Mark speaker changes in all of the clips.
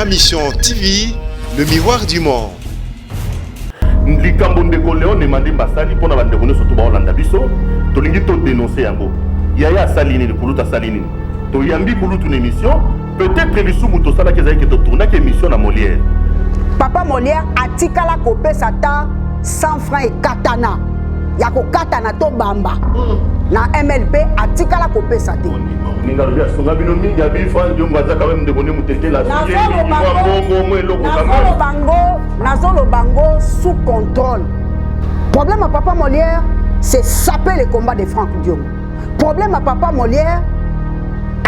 Speaker 1: Ma mission TV, le miroir du monde.
Speaker 2: Likambo ndeko Léon Nemandi Mbasali pona bandeko nyonso to baolanda biso tolingi to dénoncer yango yaya salini ni kuluta salini to yambi kulutu na émission peut-être lisumu to sala kezaki ke to tourna ke émission na Molière.
Speaker 3: Papa Molière atikala kopesa ta 100 francs et katana ya ko katana to bamba na MLP atikala kopesa te
Speaker 2: ninga lobia songa bino mingi ya bifa ndio ngwaza quand même de bonne mutete la
Speaker 3: Nazolo bango sous contrôle. Problème à Papa Molière, c'est saper les combats de Franck Diongo. Problème à Papa Molière,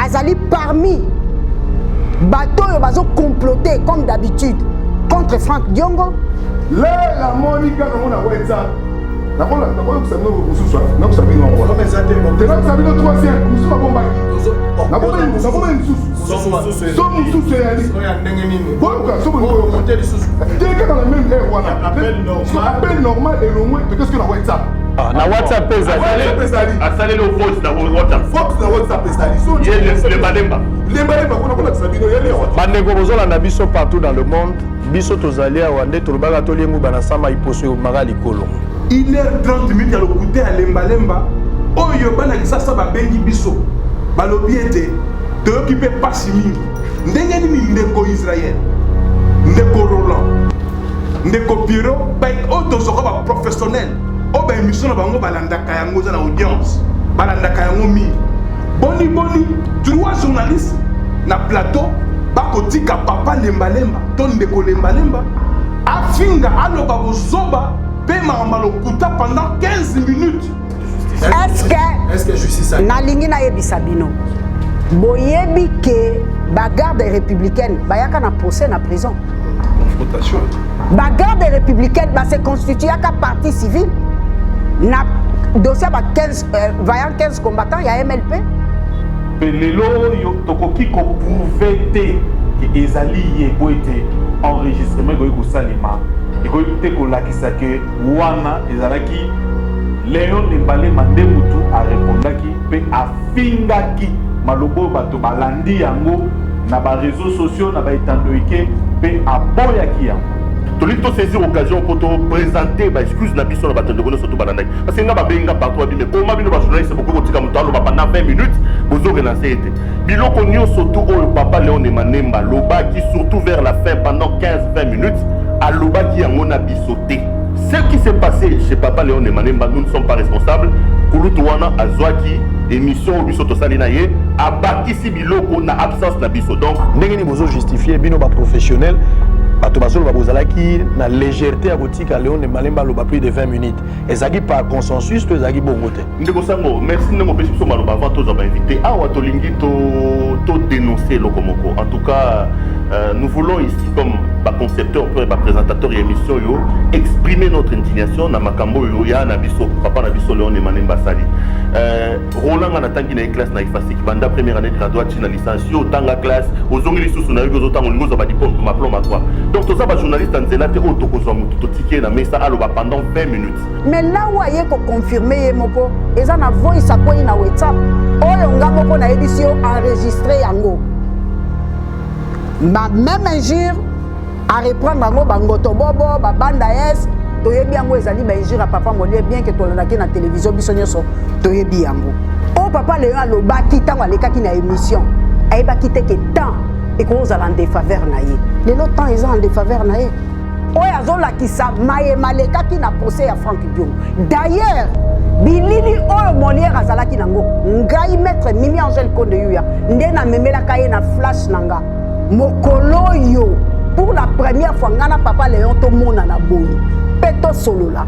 Speaker 3: azali parmi bateau yo bazo comploter comme d'habitude contre Franck Diongo.
Speaker 4: Là la Monica comme on a WhatsApp. D'abord que ça nous sous non ça vient en quoi. C'est là que ça vient le troisième, nous sommes bomba. D'abord une sous. Sommes sous c'est ali. Pourquoi sommes nous monter les sous. Dès que dans la même air on appelle normal et le moins qu'est-ce que la WhatsApp.
Speaker 2: Ah na WhatsApp pesali. Asale le voice na WhatsApp. Fox na WhatsApp pesali. Le balemba. Le balemba on a ça bino yele.
Speaker 5: Bandeko bozolanda biso partout dans le monde. Biso tozalia wande tolobaka toliengu banasama iposo magali kolo.
Speaker 4: 1h30 ya lokuté à lemba oyo bana kisasa babengi biso balobi ete toyokipe pasi mingi ndenge nini ndeko Israël ndeko Roland ndeko Piro otozoka ba professionnel o ba émission na bango balandaka yango za na audience balandaka yango mingi boni trois journalistes na plateau bakotika papa lemba to ndeko lemba afinga aloba bozoba pendant 15 minutes.
Speaker 3: Est-ce que justice nalingi na yebisa bino boyebi ke bagarde républicaine bayaka na procès na prison
Speaker 4: confrontation
Speaker 3: bagarde républicaine se constitue ka partie civile na dossier ba 15 vaillant 15 combattants ya MLP
Speaker 2: pelelo yo tokoki ko prouver te que ezali yeboete enregistrement ko salima et que te kolakisa ke wana ezalaki Léon Nembale Mandemutu a répondaki pe afingaki malobo bato balandi yango na ba réseaux sociaux na ba etandoike pe aboyaki yango tolito saisir occasion pour te présenter ba excuse na biso na bato de surtout balandaki parce que nga ba benga partout abile comment bino ba journaliste beaucoup kotika mutu alo ba pendant 20 minutes bozo relancer été biloko nyonso tout oyo papa Léon Nemba lobaki surtout vers la fin pendant 15-20 minutes alobaki yango na bisoté. Ce qui s'est passé chez Papa Léon Nemba, nous ne sommes pas responsables. Kulutuana Azwaki, émission Bisoto Salinaye, a bâti si biloko na absence na biso. Donc,
Speaker 5: n'engeni bozo justifier bino ba professionnel, bato basolo babozalaki na légèreté à botika Léon Nemba loba plus de 20 minutes. Ezagi par consensus to ezagi bongote.
Speaker 2: Ndeko sango, merci ndeko pesi so maloba avant to za ba invité. Awa to lingi to dénoncer lokomoko. En tout cas, nous voulons ici comme concepteur et présentateur et émission yo exprimer notre indignation na makambo yo ya na biso papa na biso Léon Nemba Sali Roland na tangi na classe na ifasiki banda première année graduate na licence yo tanga classe ozongi lisusu na yo zotanga ngozo ba diplôme ma diplôme quoi donc to ça ba journaliste nzela te auto ko zo mutu to ticket na mesa aloba pendant 20 minutes
Speaker 3: mais là où aye ko confirmer moko eza na voice akoyi na WhatsApp oyo ngamoko na édition enregistré yango ma même injure à reprendre bango bangoto bobo babanda yes toyebi yango ezali ba injure à Papa Molière bien que tolandaki na télévision biso nyonso toyebi yango o Papa Léon alobaki tango alekaki na émission ayebaki te ke temps ekozala en défaveur na ye lelo temps eza en défaveur na ye oyo azolakisa mayema alekaki na procès ya Franck Diongo d'ailleurs bilili oyo Molière azalaki nango ngai maître Mimi Angèle Konde yuya nde na memelaka ye na flash nanga mokolo yo pour la première fois ngana Papa Léon to mona na boni peto solola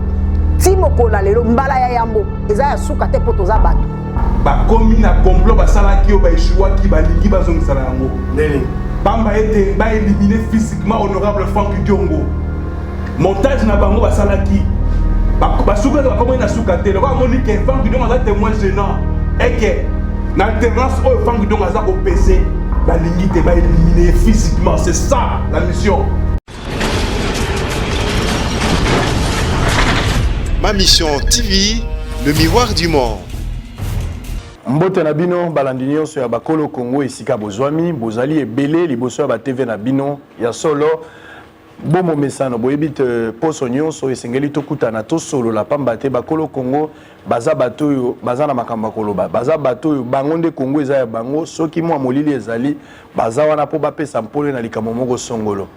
Speaker 3: ti mokola lelo mbala ya yambo eza ya suka te poto za bato
Speaker 4: ba komi na complot basalaki yo ba échouaki ba lingi bazongisa yango nene bamba ete ba éliminer physiquement honorable Franck Diongo montage na bango basalaki ba suka ba komi na suka te ba moni ke Franck Diongo za témoin gênant et que na alternance oyo Franck Diongo za ko PC la ligne te va éliminer physiquement, c'est ça la mission.
Speaker 1: Ma mission TV, le miroir du monde.
Speaker 5: Mbote na bino balandi nyonso ya bakolo Congo esika bozwami bozali ebele liboso ya ba TV na bino ya solo bomo mesano boyebite poso nyonso esengeli tokutana to solo la pamba te bakolo Congo baza bato yo baza na makamba koloba baza bato yo bango nde Congo eza ya bango soki mwa molili ezali baza wana po bapesa mpole na likambo moko songolo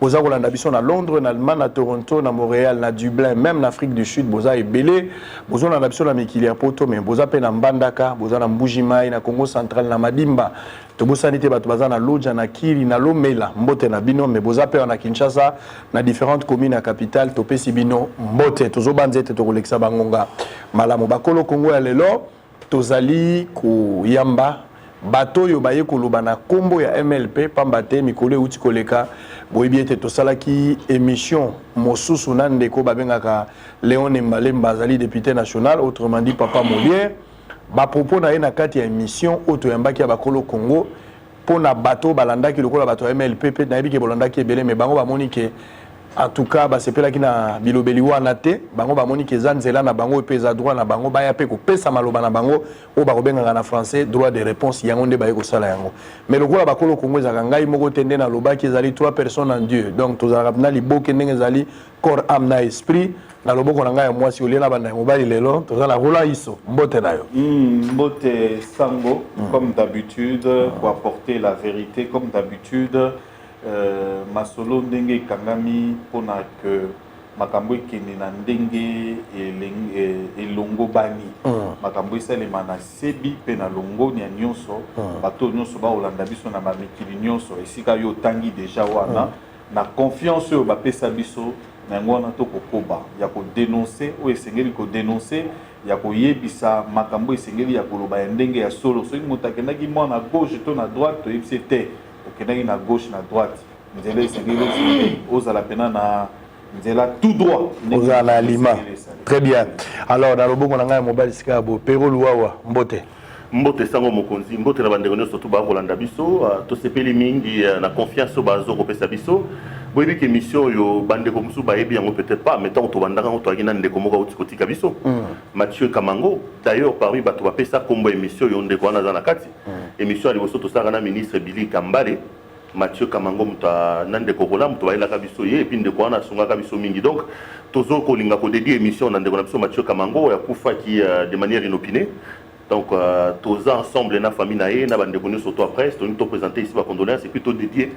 Speaker 5: boza kolanda biso na Londres na Allemagne na Toronto na Montréal na Dublin même na Afrique du Sud boza ebele boza na biso na mikili ya poto mais boza pe na Mbandaka boza na Mbujimai na Congo central na Madimba tobosani te bato baza na Lodja na Kiri na Lomela mbote na bino mais boza pe na Kinshasa na différentes communes à capitale topesi bino mbote tozobanze te tokolekisa bangonga malamu bakolo Congo ya lelo tozali kuyamba bato yo baye koloba na kombo ya MLP pamba te mikolo euti koleka boyebi ete tosalaki émission mosusu na ndeko babengaka Léon Mbalemba azali député national autrement dit Papa Molière ba propos na ye na kati ya émission oto yambaki ya bakolo Congo pona bato balandaki lokola bato ya MLP pe na yebi ke bolandaki ebele mais bango bamoni ke en tout cas basepelaki na bilobeli wana te bango bamoni ke eza nzela na bango pe eza droit na bango baya pe kopesa maloba na bango oyo bakobengaka na français droit de réponse yango nde baye kosala yango mais lokola bakolo Congo ezalaka ngai moko te nde nalobaki ezali 3 personnes en Dieu donc tozalaka na liboke ndenge ezali corps âme na esprit na loboko na ngai ya mwasi olie na banda ya mobali lelo tozala rola iso mbote na yo
Speaker 2: mbote sango comme d'habitude pour apporter la vérité comme d'habitude masolo ndenge kangami pona que makambo ekende na ndenge elongo bani makambo esalema na sebi pe na longo nia nyonso bato nyonso baolanda biso na mamikili nyonso esika yo tangi déjà wana na confiance oyo bapesa biso na yango wana tokokoba ya kodénoncer oyo esengeli kodénoncer ya koyebisa makambo esengeli ya koloba ya ndenge ya solo soki moto akendaki mwa na gauche to na droite toyebisi te okendaki na gauche na droite nzela esengeli ozala pena na nzela tout droit
Speaker 5: ozala na alima très bien alors na loboko na ngai ya mobali sika bo pero luwawa mbote
Speaker 6: mbote sango mokonzi mbote na bandeko nyonso to bakolanda biso tosepeli mingi na confiance bazo kopesa biso boyebi ke émission yo bandeko mosusu bayebi yango peut-être pas mais tant tobandaka ngo toyaki na ndeko moko auti kotika biso Mathieu Kamango d'ailleurs parmi bato bapesa kombo émission yo ndeko wana aza na kati émission ya liboso tosalaka na ministre Billy Kambale Mathieu Kamango muta na ndeko kola muto bayelaka biso ye epi ndeko wana asungaka biso mingi donc tozo kolinga kodédier émission na ndeko na biso Mathieu Kamango ya kufaki de manière inopinée. Donc, tous ensemble, la famille naïe, na bande connue surtout après, c'est nous présenter ici ma condoléance et plutôt dédié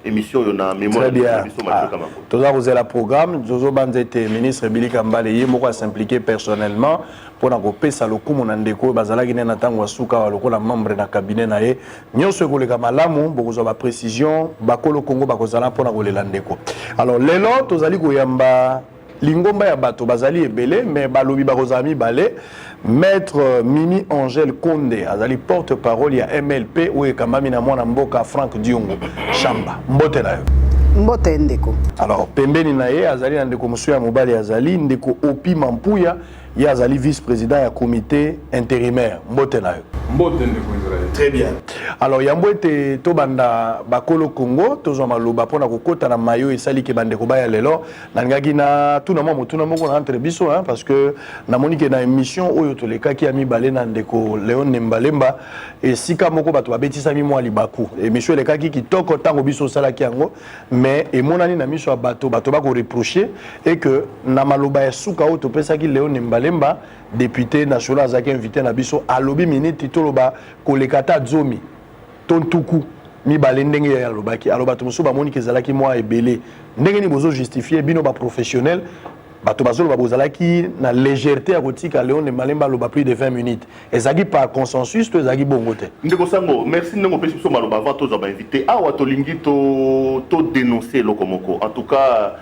Speaker 6: émission yo na mémoire
Speaker 5: de
Speaker 6: Mathieu Kamango.
Speaker 5: Tous vous avez le programme, Jozo Banzete ministre Billy Kambale yé moko s'impliquer personnellement pour na kopesa lokumu na ndeko bazalaki na tango suka wa lokola membre na cabinet na ye nyonso ko le kamalamu bokozo ba précision bakolo Congo bakozala pour na kolela ndeko. Alors lelo tozali koyamba lingomba ya bato bazali ebele mais balobi bakozami balé maître Mimi Angèle Konde azali porte-parole ya MLP ou ekamami na mwana mboka Franck Diongo Chamba mbote na yo
Speaker 3: mbote ndeko
Speaker 5: alors pembeni na ye azali na ndeko musu ya mobali azali ndeko Opi Mampuya ya azali vice-président ya comité intérimaire mbote na yo
Speaker 4: mbote ndeko Israël
Speaker 5: très bien alors yambwete to banda bakolo Congo tozwa maloba pona kokota na mayo esali ke bandeko baya lelo nangaki na tuna moko na entre biso hein parce que na monique na émission oyo tolekaki ya mibale na ndeko Léon Mbalemba et sika moko bato babetisa mi mwa libaku émission lekaki kitoko tango biso salaki yango mais emonani na miso ya bato bako reprocher et que na maloba ya suka oyo topesaki Léon Mbalemba député national azaki invité na biso alobi minute toloba kolekata zomi tontuku mibale ndenge ya lobaki aloba tumusu ba moni kezalaki mwa ebele ndenge ni bozo justifier bino ba professionnel bato bazolo babozalaki na légèreté ya kotika Léon Mbalemba loba plus de 20 minutes ezaki par consensus to ezaki bongo te
Speaker 6: ndeko sango merci ndeko pesi biso maloba avant toza ba invité awa tolingi to dénoncer lokomoko en tout cas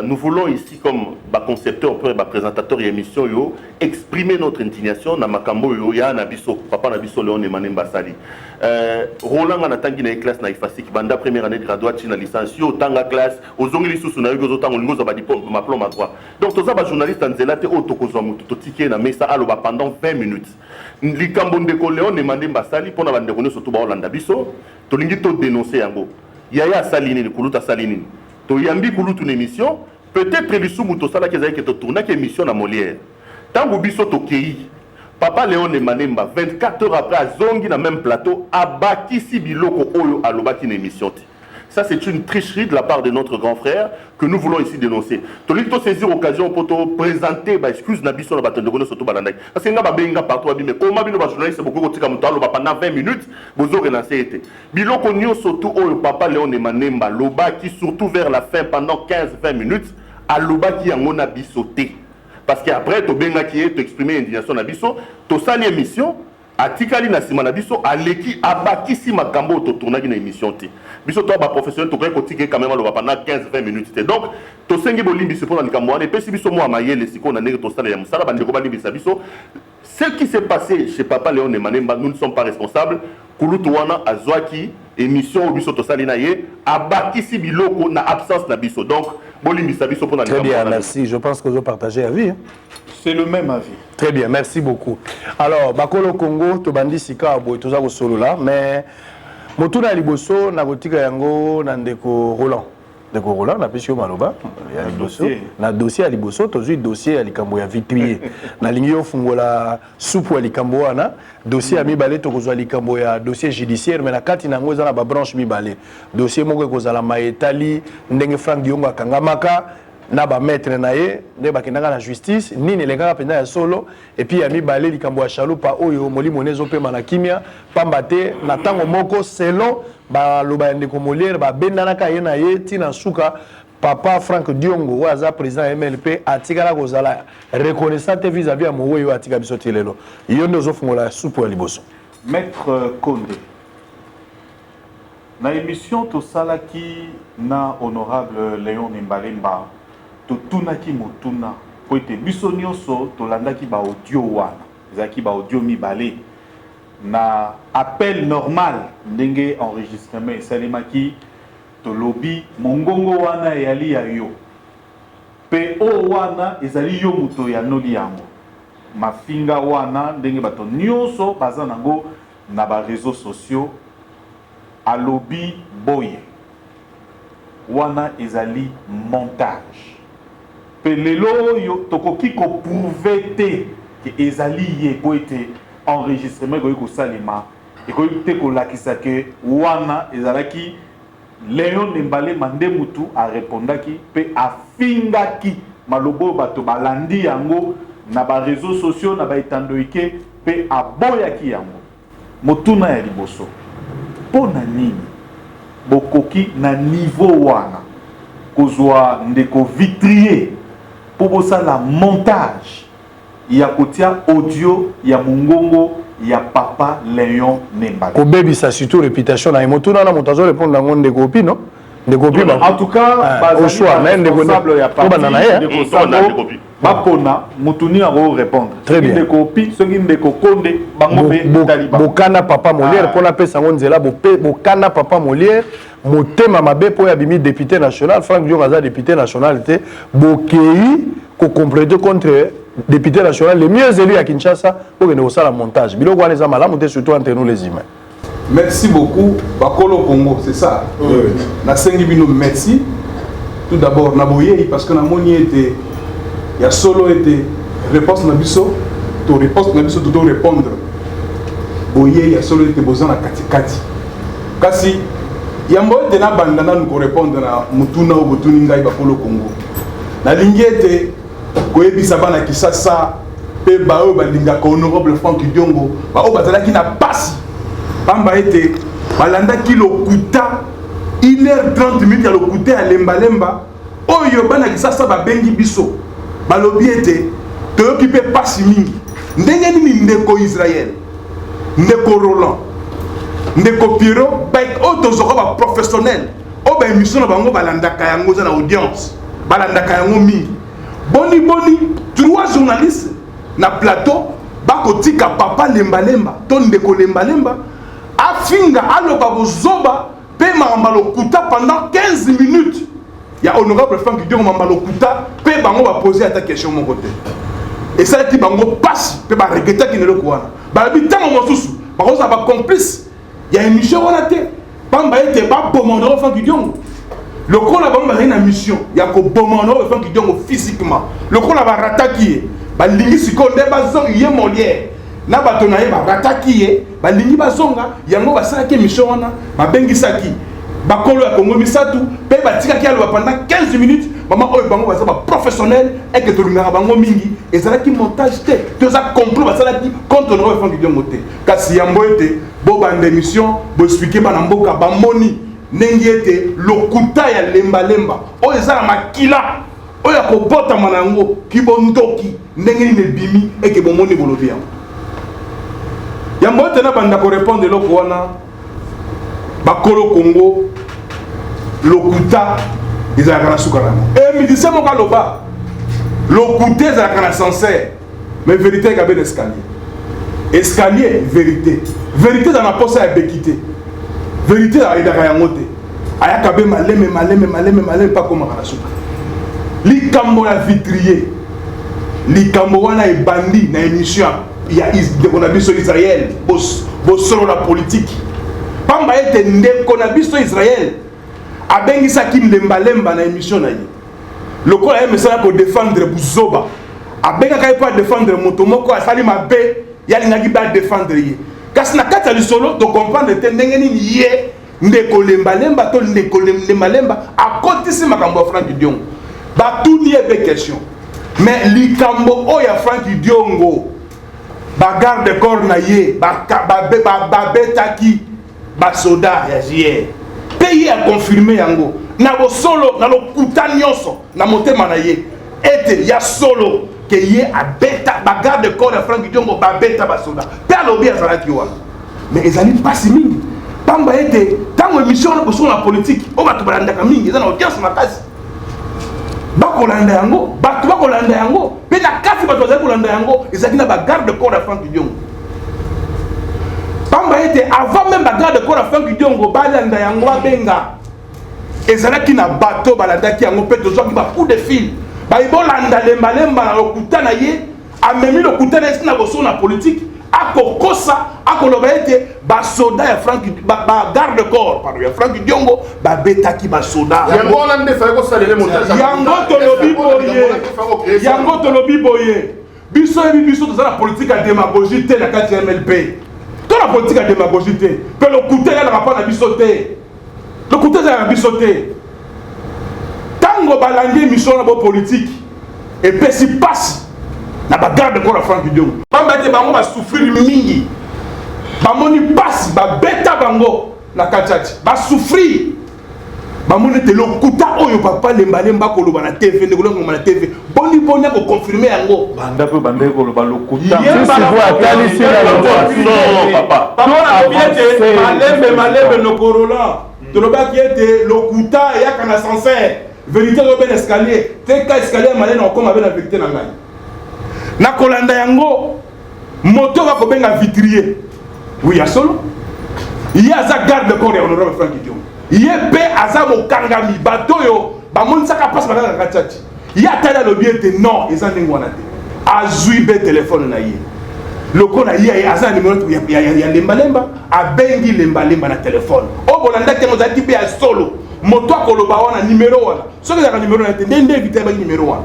Speaker 6: nous voulons ici, comme concepteur, présentateur et émission, exprimer notre indignation dans Makambo, ya Nabiso, Papa Nabiso, Léon Mbalemba Sali. Roland a tangi na classe na ifasiki banda première année de graduate na licence yo tanga classe ozongeli susu na yo zotanga lingo za ba diplôme ma diplôme à droit. Donc toza ba journaliste nzela te otokozwa mutu to ticket na mesa aloba pendant 20 minutes. Likambo ndeko Léon Mbalemba Sali pona bande kono surtout ba Holanda biso to lingi to dénoncer yango. Yaya Salini kuluta Salini. To yambi kulutu une émission peut-être biso muto sala ke zaike to tourna ke émission na Molière tango biso to kei Papa Léon Manemba 24 heures après à zongi na même plateau abakisi biloko oyo alobaki na émission. Ça, c'est une tricherie de la part de notre grand frère que nous voulons ici dénoncer. Tu as saisir l'occasion pour te présenter, excuse Nabiso, parce que nous avons partout, mais comment nous journaliste beaucoup pendant 20 minutes, vous aurez lancé. Biloko nyo surtout au papa Léon Manemba, loba qui surtout vers la fin pendant 15-20 minutes, à loba qui a mon abissoté. Parce qu'après, tu as exprimé indignation Nabiso, tu as sali émission. Atikali na sima na biso aleki abakisi makambo to tournagi na émission ti biso to ba professionnel to ko tike quand même lo pendant 15-20 minutes donc to sengi bolimbi se pour na likambo wana pesi biso mo amayele siko na ndenge to sala ya musala bandeko balibisa biso ce qui s'est passé chez Papa Léon Manemba nous ne sommes pas responsables kulutu wana azwaki émission biso to sali na ye abakisi biloko na absence na biso donc bolimbisa biso pour na likambo.
Speaker 5: Très bien, merci, je pense que vous partagez avis.
Speaker 2: C'est le même avis.
Speaker 5: Très bien, merci beaucoup. Alors, Bakolo Congo, Tobandi Sika, Boitoza Solo là, mais Motuna Liboso, Nagotika Yango, Nandeko Roland. Ndeko Roland, na Pesio Maloba, na dossier à Liboso, toujours dossier à Likambo ya vitrier. Na lingio fungola soupe à Likambo wana, dossier à Mibale, tokozwa Likambo ya dossier judiciaire, mais na kati na ngoza na ba branche Mibale. Dossier moko kozala maetali, ndenge Frank Diongo Kangamaka. Na ba maître na ye nde bakendaka na justice nini elengaka mpenza ya solo et puis ya mibale likambo ya chalupa oyo molimo nezopema na kimia pamba te na ntango moko selon baloba ya ndeko Molière babendanaka ye na ye ntina suka papa Frank Diongo oyo aza président ya MLP atikala kozala reconnaissant te vis-à-vis ya mowo oyo atika biso ti lelo yo nde ozofungola supu ya liboso.
Speaker 2: Maître Condé, na émission tosalaki na honorable Léon Manemba totunaki motuna po ete biso nyonso tolandaki ba audio wana ezalaki ba audio mibale na appel normal ndenge enregistrement esalemaki tolobi mongongo wana eyali ya yo pe o wana ezali yo moto ya noli yango mafinga wana ndenge bato nyonso baza nango na ba réseaux sociaux alobi boye wana ezali montage. Pelelo yo tokoki ko prouver te que ezali ye po ete enregistrement ko salima et ko te ko lakisa ke wana ezalaki Léon Manemba nde mutu a répondaki pe afingaki malobo bato balandi yango na ba réseaux sociaux na ba etandoike pe aboyaki yango motuna ya liboso pona nini bokoki na niveau wana kozwa ndeko vitrier pour la montage ya kotia audio ya mongongo ya papa Léon Manemba
Speaker 5: Ko baby ça surtout réputation na motuna na motazo répondre dans ndeko opi non ndeko opi
Speaker 2: en tout cas
Speaker 5: au choix mais ndeko ya papa na ye
Speaker 2: bapona mutuni a répondre
Speaker 5: très bien
Speaker 2: ndeko opi soki ndeko Condé bango pe taliba
Speaker 5: bokana papa Molière pour la pesa ngonzela bokana papa Molière motema mabe po ya bimi député national Frank Diongo aza député national te bokei ko compléter contre député national les mieux élus à Kinshasa pour que nous ça la montage biloko wana za malamu te surtout entre nous les humains.
Speaker 4: Merci beaucoup Bakolo Congo, c'est ça. Na sengi bino merci. Tout d'abord na boye parce que na moni était ya solo était réponse na biso to réponse na biso to répondre. Boye ya solo était besoin na kati. Kasi yambo te na bandana nous répondre na mutuna ou botuni ngai Bakolo Congo. Na lingete koyebisa bana Kisasa pe bao balinga ko honorable Frank Diongo ba o bazalaki na passe pamba ete balanda kilo kuta 1h30 minutes ya lokuta ya lemba oyo bana Kisasa babengi biso balobi ete toyoki pe passe mingi ndenge nini ndeko Israël ndeko Roland ndeko Piro ba otozoka ba professionnel o ba émission na bango balandaka yango za na audience balandaka yango mingi boni 3 journalistes na plateau bakotika papa Lemba to ndeko Lemba afinga aloba bozoba pe mambalo kuta pendant 15 minutes ya honorable Frank Diongo mambalo kuta pe bango ba poser ta question mon côté et ça qui bango passe pe ba regretter ki neloko wana ba bitango mosusu ba ko ba complice ya émission wana te pamba ete ba bomondoro Frank Diongo le coup là bas une mission il y a que bomano et qui physiquement le coup là bas rataki ba lingi siko nde bazong yé Molière na bato na ye barataki ye balingi bazonga yango basalaki émission wana babengisaki bakolo ya Congo misatu pe batikaki aloba pendant 15 minutes mama oyo bango baza ba professionnel et que tolingaka bango mingi ezalaki montage te toza complot basalaki contre no Franck Diongo te kasi yambo ete bo bande émission bo expliquer bana mboka bamoni ndenge ete lokuta ya lemba oyo ezala makila oyo akobota manango kibondoki ndenge ni bimi et que bomoni bolobi yango yambo ete na banda ko répondre loko wana bakolo Congo lokuta ezalaka na suka nango midise moko aloba lokuta ezalaka na sincère mais vérité ekabe na escalier vérité eza na posa ya bekite vérité ayedaka yango te ayaka be maleme mpa komaka na suka likambo ya vitrier likambo wana ebandi na émission ya ndeko na biso Israël bosolola politique pamba ete ndeko na biso Israël abengisaki lemba na émission na ye lokola ye mesala ko défendre buzoba abengaka ye po défendre moto moko asali mabe yalingaki ba défendre ye kasi na kati ya lisolo to comprendre te ndenge nini ye ndeko lemba to ndeko lemba akotisi makambo ya Franck Diongo batuni ye be question mais likambo oyo ya Franck Diongo bagarde corps na ye babetaki basoda ya JR pays a confirmé yango na bo solo na lokuta nyonso na motema na ye ete ya solo ke ye abeta bagarde corps ya Franck Diongo babeta basoda pe alobi azalaki wana mais ezali pasi mingi pamba ete tango émission na boso na politique o bato balandaka mingi eza na audience makasi bakolanda yango bato bakolanda yango pe na kasi bato bazali kolanda yango ezalaki na bagarde corps ya Franck Diongo pamba ete avant même bagarde corps ya Franck Diongo balanda yango babenga ezalaki na bato balandaki yango pe tozwaki bacoup de fil bayibolanda lemba na lokuta na ye amemi lokuta na esi na boso na politique akokosa akoloba ete basoda ya Franck bagarde corps pardon ya Franck Diongo babetaki basoda
Speaker 6: yango wana nde fallait kosalela montage
Speaker 4: yango tolobi boye biso toza na politique ya démagogie te na kati ya MLP to na politique ya démagogie te pe lokuta ezalaka mpa na biso te lokuta ezalaka na biso te tango balandi émission na bo politique epesi pasi na bagarde corps ya Franck Diongo pamba ete bango basouffrir mingi bamoni pasi babeta bango na katiati basouffrir bamoni ete lokuta oyo papa lemba koloba na TV ndeko longo na TV boni ko confirmer yango
Speaker 2: banda pe banda koloba lokuta
Speaker 6: papa
Speaker 4: malembe no korola tolobaki ete lokuta yaka na sincère vérité do ben escalier te ka escalier malé na okoma be na vérité na ngai na kolanda yango moto va kobenga vitrier oui ya solo il y a za garde corps ya honorable Franck Diongo ye pe aza mokangami bato yo bamonisaka passe bakaka katiati ye atali alobi ete non eza ndenge wana te azwi be telefone na ye loko na ye aza na numéro ya lembalemba abengi lembalemba na telefone o bolandaki yango ozalaki pe ya solo moto akoloba wana numéro wana soki ezalaka numéro wana te nde evite ebaki numéro wana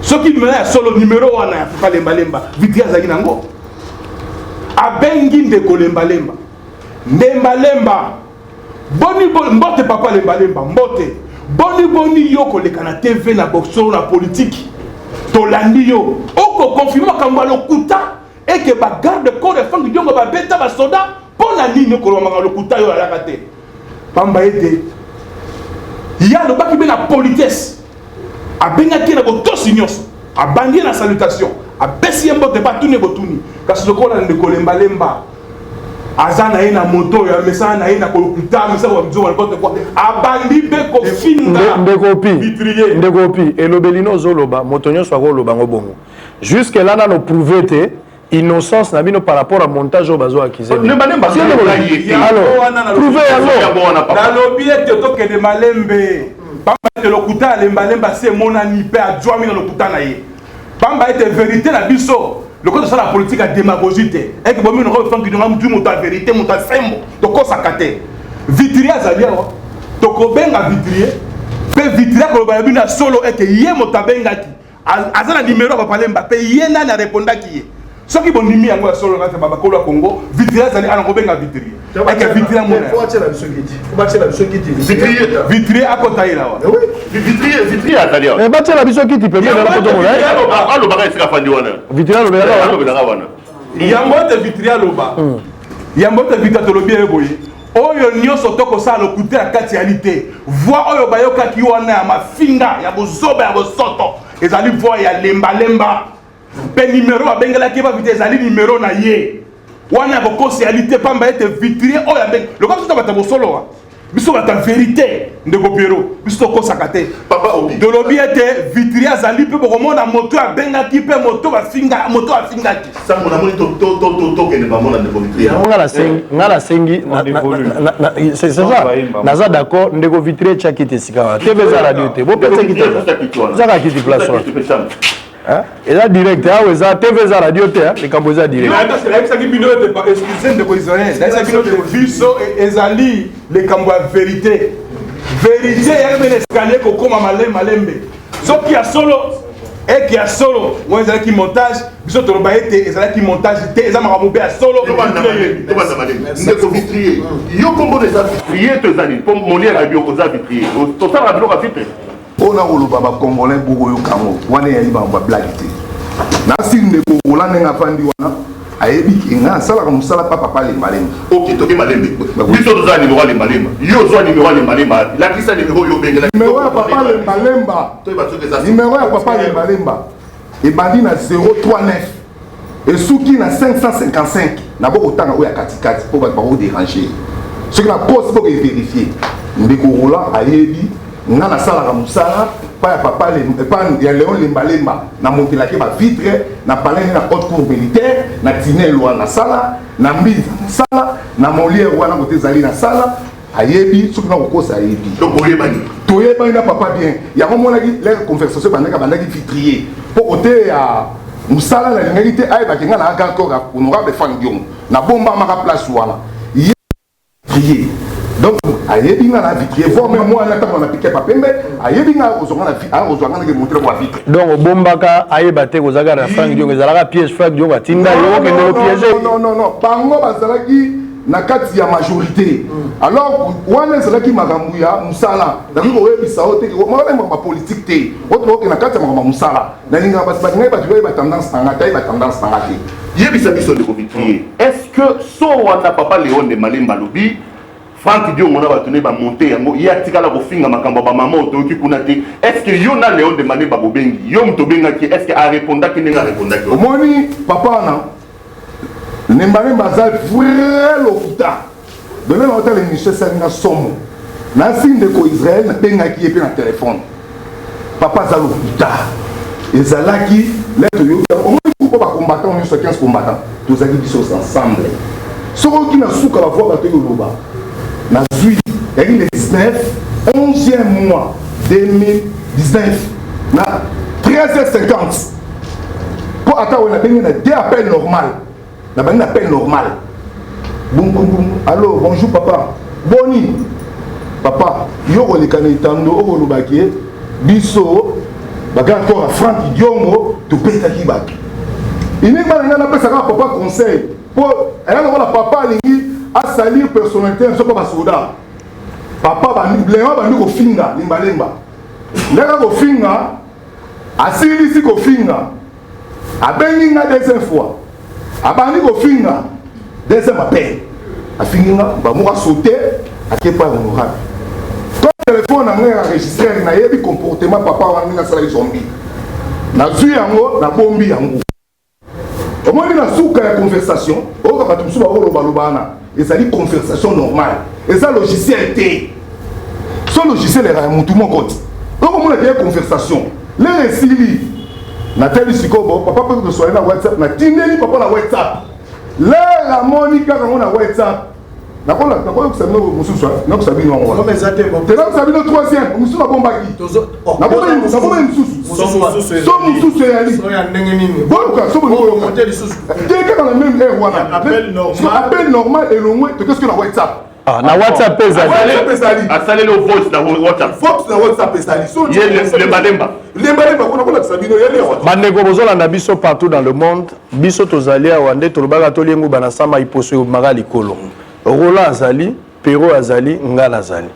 Speaker 4: soki numéro ya solo numéro wana ya papa lembalemba vitri azalaki nango abengi ndeko lembalemba mbote papa lembalemba mbote boni yo koleka na TV na boxo na politique tolandi yo oko confirmer makambo lokuta eke bagarde corps ya Franck Diongo babeta basoda mpona nini okolomaka lokuta yo alaka te pamba ete ya lobaki be na politesse abengaki na botosi nyonso abandi na salutation apesi ye mbote batuni botuni kasi lokola ndeko lembalemba aza na ye na moto ya mesana na ye na kolokuta misala wa mzo walikote kwa abandi be kofinga
Speaker 5: ndekopi elobelino zoloba moto nyonso akoloba ngo bongo jusque là na no prouver te innocence na bino par rapport à montage au bazo accusé
Speaker 4: alors prouver yango nalobi ete tokende malembe pamba ete lokuta lembalemba se monani mpe adwami na lokuta na ye pamba ete vérité na biso lokola tosala politique ya démagogie te eke bomi noko Franck Diongo mtu moto ya vérité moto ya sembo tokosaka te vitrier azali awa tokobenga vitrier mpe vitrier akoloba na bino ya solo ete ye moto abengaki aza na numéro ya papa lemba mpe ye nani arepondaki ye Ce qui est bon, il y a un solo dans le Congo, vitrier, c'est un Robin à vitrier. Avec un vitrier à mon vitrier à côté là.
Speaker 6: Vitrier à Talia.
Speaker 5: Mais bâtir la biso qui tu peux mettre dans le photo.
Speaker 6: Allo bagay sika fandi wana.
Speaker 5: Vitrier allo
Speaker 6: bela wana.
Speaker 4: Il y a un mot vitrier à l'oba. Il y a un mot vitrier à l'oba. Oyo nyonso toko sa lo kuté à katialité. Voix oyo bayoka ki wana ya mafinga ya bozoba ya bosoto. Ezali voix ya lemba lemba. Pe numéro abengela ki ba vite ezali numéro na ye. Wana ko conseillalité pamba ete vitrier oyo abeng. Le comme ça bata bosolo. Biso bata vérité ndeko Piero. Biso ko sakate.
Speaker 6: Papa obi.
Speaker 4: De lobi ete vitrier azali pe bokomo na moto abenga ki pe moto bafinga ki.
Speaker 6: Ça mon amoni to ke ne ba mona ndeko vitrier.
Speaker 5: Ngala sengi c'est ça. Naza d'accord ndeko vitrier chaki te sika. TV za radio te. Bo pete ki te. Za ki te place. Hein? Et là direct, hein, ça TV za radio te, hein, les camboza direct.
Speaker 4: C'est là que ça qui bino de pas excusez de Israël. Là ça qui bino de biso et ezali les cambo vérité. Vérité et les escaliers ko koma malembe. So qui a solo et qui a solo, moi ezali qui montage, biso to ba été ezali qui montage te ezama ka mobé a solo.
Speaker 6: Ndeko vitrier. Yo kombo de ça vitrier te zani, pour mon lien radio ko za vitrier. To ça radio ka vitrier.
Speaker 7: On a eu baba congolais beaucoup de camo. On est allé dans la blague. Nasi ne Congolais n'a pas dit wana. Ayebi kinga sala comme sala papa les malem.
Speaker 6: Ok, toke malem. Biso to za numéro les malem. Yo zo numéro les malem. La kisa numéro yo bengela.
Speaker 7: Numéro ya papa les malemba. Numéro ya papa les malemba. Et bandi na 039. Et souki na 555. Na bo otanga oya katikati pour ba déranger. Ce que la poste pour vérifier. Ndeko Roland ayebi nga na sala ka musala pa ya papa le pa ya Léon Lembalemba na montela ke ba vitre na palais na haute cour militaire na tinel wana sala na mbiza na sala na molière wana côté zali na sala ayebi soki na kokosa ayebi
Speaker 6: donc oyebani
Speaker 7: toyebani na papa bien ya komonaki la conversation bandaki vitrier po côté ya musala na lingaki te ayebaki nga na aka encore honorable Fan Diom na bomba maka place wana ye vitrier. Donc, ayebi nga na vitrier, voire même moi, on a piqué pas pembe, ayebi nga ozonga na montrer moi vitre.
Speaker 5: Donc, bombaka ayeba te kozaka na Frank Dion, ezalaka piège Frank Dion batinda yo ke no piéger.
Speaker 7: Non, bango bazalaki na kati ya majorité. Alors, wana ezalaki makambu ya musala. Daki ko yebisa o te, mo ba politique te. Oto ke na kati ya makambu musala. Na linga ba ngai ba tuwe ba tendance tanga te.
Speaker 6: Yebisa biso de vitrier. Est-ce que so wana papa Léon de Malemba lobi Frank Dion on a battu ba monter yango ya tikala ko finga makambo ba maman to ki kuna te est-ce que yo na Léon de Malemba bobengi yo mto benga ki est-ce que a répondre ki nenga répondre ki
Speaker 7: omoni papa na Nembalemba za vrai lokuta donner l'hôtel l'émission ça somo na signe de ko Israël na benga ki epe na téléphone papa za lokuta ezalaki lettre yo omoni ko ba combattant on 15 combattants tous aki biso ensemble soko ki na suka la voix bato yo loba na zui le 19 11e mois 2019 na 13h50 pour attendre on a donné deux appels normal na bani appel normal boum allô bonjour papa boni papa yo ko lekana itando o ko lobaki biso baga encore Frank Diongo to pesa ki baki ini bana na pesa ka papa conseil pour elle a papa lingi à salir personnalité ce pas soda papa ba Léon ba ndiko finga limbalemba ndeka ko finga asili si ko finga abengi nga deuxième fois abandi ko finga deuxième appel afinga ba mo sauter akepa honorable ton téléphone na nga enregistrer na yebi comportement papa wana nga sala zombie na zui yango na bombi yango omoni na suka ya conversation oka batu musu ba oloba lobana ezali conversation normale eza logiciel te so logiciel era mutu moko te okomona ke conversation le resili na teli sikobo papa peut que soit na WhatsApp na tindeli papa na WhatsApp le la monica na WhatsApp na kola ko sabino mususu na ko sabino ngo
Speaker 8: comme ezate bon
Speaker 7: te na sabino troisième mususu na bombaki na bomba mususu so mususu yali
Speaker 8: so ya ndenge nini
Speaker 7: boka so
Speaker 8: bo monter les sous
Speaker 7: dès que dans la même heure wana appel normal et le moins qu'est-ce que na WhatsApp
Speaker 5: na WhatsApp ezali
Speaker 6: asale le voice na WhatsApp
Speaker 7: na WhatsApp ezali so
Speaker 6: le Malemba
Speaker 7: lembalemba kuna kolakisa bino yali awa
Speaker 5: bandeko bozolanda biso partout dans le monde biso tozali awa nde tolobaka toliengu banasama iposo yomaka likolo rola azali pero azali ngala azali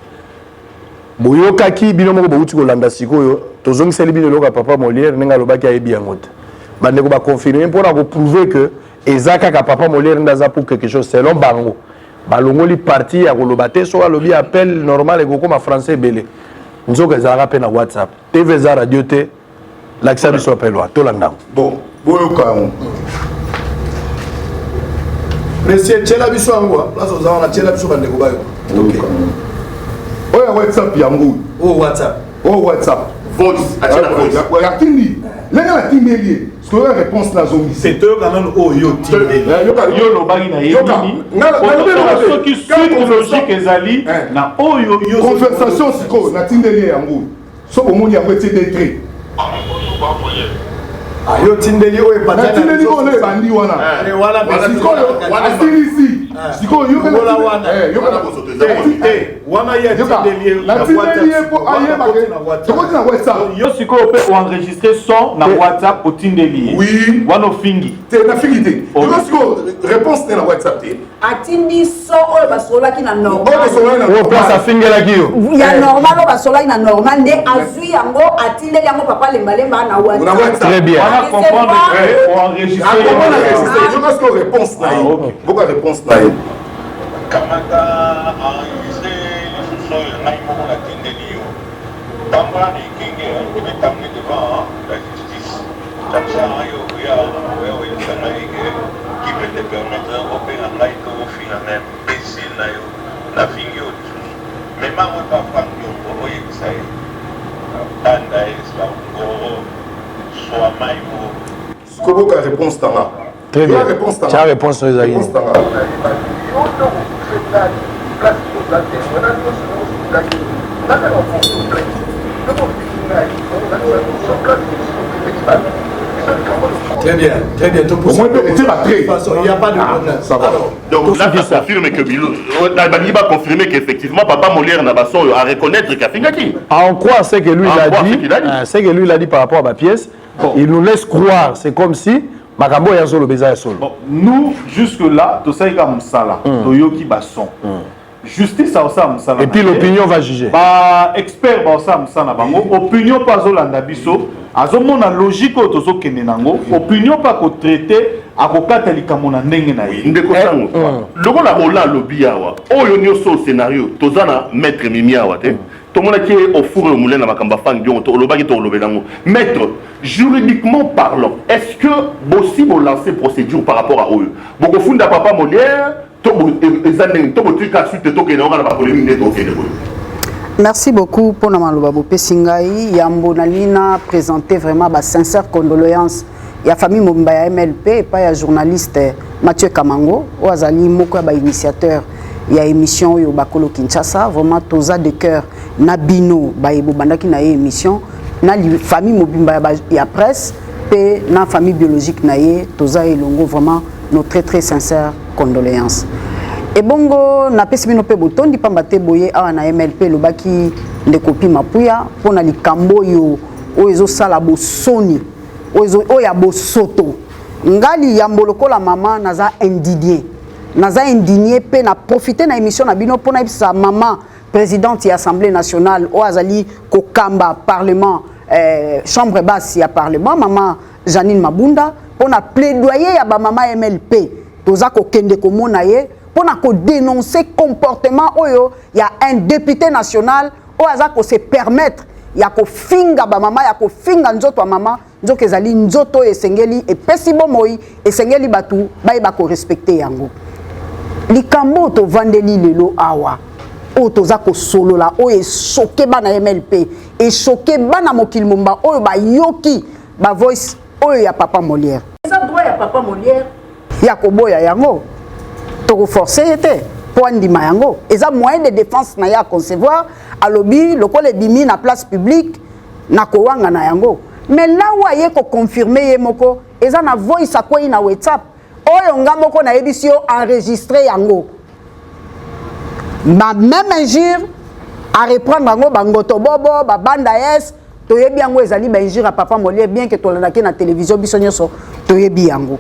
Speaker 5: boyokaki bino moko bouti kolanda sikoyo tozongiseli bino eloko ya papa Molière ndenge alobaki ayebi yango te bandeko baconfirme mpona koprouve que eza kaka papa Molière nde aza pour quelque chose selon bango balongoli parti ya koloba te so alobi appel normal ekokoma français ebele nzoka ezalaka mpe na whatsapp tv eza radio te lakisa biso appel wa tolanda
Speaker 7: bon boyoka yango
Speaker 8: Monsieur tiela biso yango place ozana tiela biso bandeko bayo
Speaker 7: oyo whatsapp yango whatsapp
Speaker 6: voice achana voice
Speaker 7: yakindi lenga natindeli soki réponse na zongi
Speaker 4: c'est eux quand même yo tindeli
Speaker 2: yo lobaki na yebini soki suite logique ezali na oyo yo
Speaker 7: conversation siko natindeli yango so omoni yango etie détrait
Speaker 8: yo tindeli oyo
Speaker 7: natindeli oyo ebandi wana asilisi sikoyo
Speaker 8: wana ya tindeli
Speaker 7: natindeli ye po ayebake tokoti na whatsapp
Speaker 2: yo sikoyo mpe oenregistre son na whatsapp otindeli ye
Speaker 7: oui
Speaker 2: wana ofingi
Speaker 7: te nafingi te yo sikoyo réponse te na whatsapp te
Speaker 3: atindi so oyo basolaki na normal
Speaker 5: oyo place afingelaki yo
Speaker 3: ya normal oyo basolaki na normal nde azwi yango atindeli yango papa lembalemba na whatsapp
Speaker 5: très bien
Speaker 2: wana comprendre que oenregistre
Speaker 7: yo sikoyo réponse na ye boka réponse na ye
Speaker 9: kamata enregistré lisusu oyo ngai moko natindeli yo ntango wana ekenge ebetamne devant la justice takisa oyo oya oyebisa ngai ke qui peut te permettre openga ngai to ofina na imbécile na yo nafingi yo lisusu memango to afrank yongo oyebisa ye banda esbangoro soa mai mo
Speaker 7: sikoyo boka réponse tanga
Speaker 5: très bien tia réponse oyo ezali
Speaker 8: Très bien, tout pour ça. Il n'y a pas de problème.
Speaker 7: Ça va.
Speaker 6: Donc là, ça confirme que Bilo, va confirmer qu'effectivement, papa Molière n'a pas son à reconnaître Kafingaki.
Speaker 5: En quoi c'est que lui il a dit c'est que lui il a dit par rapport à ma pièce, il nous laisse croire, c'est comme si Makambo ya solo beza ya solo.
Speaker 2: Nous jusque là, tout ça est comme ça là. Toyoki bason. Justice a ça musala.
Speaker 5: Et puis l'opinion va juger.
Speaker 2: Bah expert ba ça musala bango. Opinion pas zolanda biso. Azomona logique o tozo kene nango. Opinion pas ko traiter akokata likamona ndenge na ye.
Speaker 6: Ndeko sango. Loko la rola lobby awa. Oyo nyoso scénario. Tozana maître Mimi awa te. Tout le monde qui est au four et au moulin dans ma campagne, maître, juridiquement parlant, est-ce que possible lancer procédure par rapport à eux? Beaucoup de funda papa Molière,
Speaker 3: merci beaucoup pour Namaloba Pessingaï. Yambo Nalina présenté vraiment ma sincère condoléance. Il y a famille Mumba MLP et pas il journaliste Mathieu Kamango, Oazali Moko initiateur. Il y a émission au Bakolo Kinshasa, vraiment toza de cœur Nabino Baïbo Bandaki na émission na famille Mobimba ya presse et na famille biologique naie toza et longo vraiment nos très très sincères condoléances. Et bongo na pesibino pe botondi pambate boye awa na MLP lobaki ndekopi mapuya pona likambo yo oezo sala bosoni oya bosoto ngali yamboloko la maman naza indigné naza indigné pe na profiter na émission na bino pona sa maman présidente de l'Assemblée nationale au Azali Kokamba parlement chambre basse ya parlement maman Janine Mabunda pona plaidoyer ya ba maman MLP toza ko kende ko mona ye pona ko dénoncer comportement oyo ya un député national o aza ko se permettre ya ko finga ba maman ya ko finga nzoto wa maman nzoka ezali nzoto esengeli epesi bomoi esengeli batu ba ko respecter yango likambo to vandeli lelo awa o toza ko solola o e choqué bana MLP e choqué bana mokili mumba o ba yoki ba voice o ya papa Molière ça droit ya papa Molière ya ko boya yango to ko forcer était pour ndima yango eza moyen de défense na ya concevoir alobi lokole bimi na place publique na ko wanga na yango mais là wa ye ko confirmer ye moko eza na voice akoyi na WhatsApp oyo ngamoko na ebisi yo enregistré yango ma même injure à reprendre yango bangoto bobo ba banda yes toyebi yango ezali injure à papa Molière bien que tolandaki na télévision biso nyonso toyebi yango.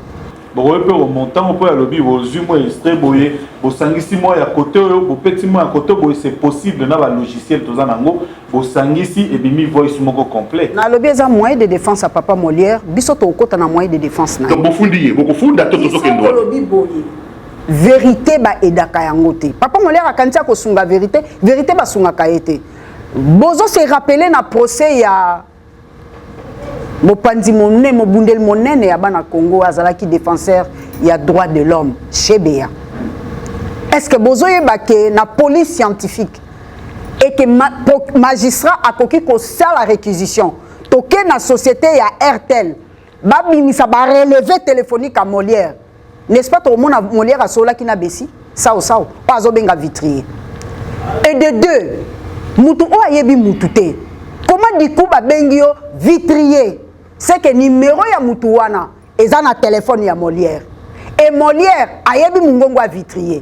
Speaker 2: Bon, peut remonter, on peut lobby, vos yeux, moi, extrait, boye, vos sanguissi, moi, à côté, vos petits mots à côté, c'est possible, dans le logiciel, tout ça, vos sanguissi, et bimi, voice, moko complet.
Speaker 3: Na lobby, il y a un moyen de défense à papa Molière, bisoto au côté, un moyen de défense.
Speaker 6: Donc, beaucoup fouillé, tout ce qu'il doit.
Speaker 3: Vérité, ba edaka yangote. Papa Molière a kantia ko sunga vérité, vérité, ba sunga kaete. Bozo se rappelé na procès, il y a. Mopanzi monene mobundel monene ya bana Congo azalaki défenseur ya droit de l'homme chez Béa. Est-ce que bozo yebake na police scientifique et que magistrat a koki ko sala réquisition toke na société ya RTL ba bimisa ba relevé téléphonique à Molière. N'est-ce pas tout le monde Molière a sola ki na besi sao pas zo benga vitrier. Et de deux mutu o ayebi mutute. Comment du coup ba bengio vitrier? C'est que numéro ya mutuwana eza na téléphone ya Molière et Molière ayebi mungongo a vitrier